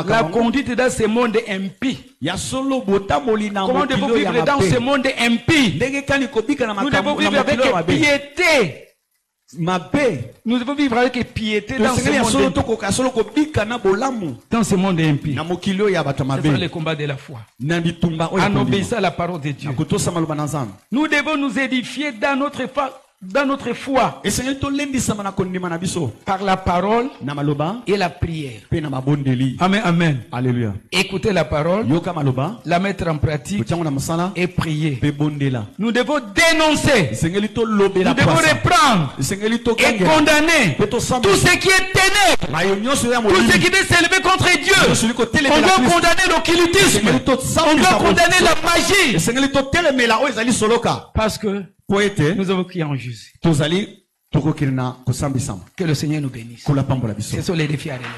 la conduite dans ce monde impie. Comment devons vivre dans ce monde impie? Nous devons vivre avec piété. Nous devons vivre avec piété dans ce monde impie. C'est le combat de la foi. En obéissant à la parole de Dieu. Nous devons nous édifier dans notre foi. Par la parole et la prière. Amen, amen. Alléluia. Écoutez la parole, la mettre en pratique et prier. Nous devons dénoncer, nous devons reprendre et condamner tout ce qui est ténèbres, tout ce qui veut s'élever contre Dieu. On doit condamner l'occultisme, on doit condamner la magie. Parce que nous avons crié en Jésus. Que le Seigneur nous bénisse. Ce sont les défis à relever.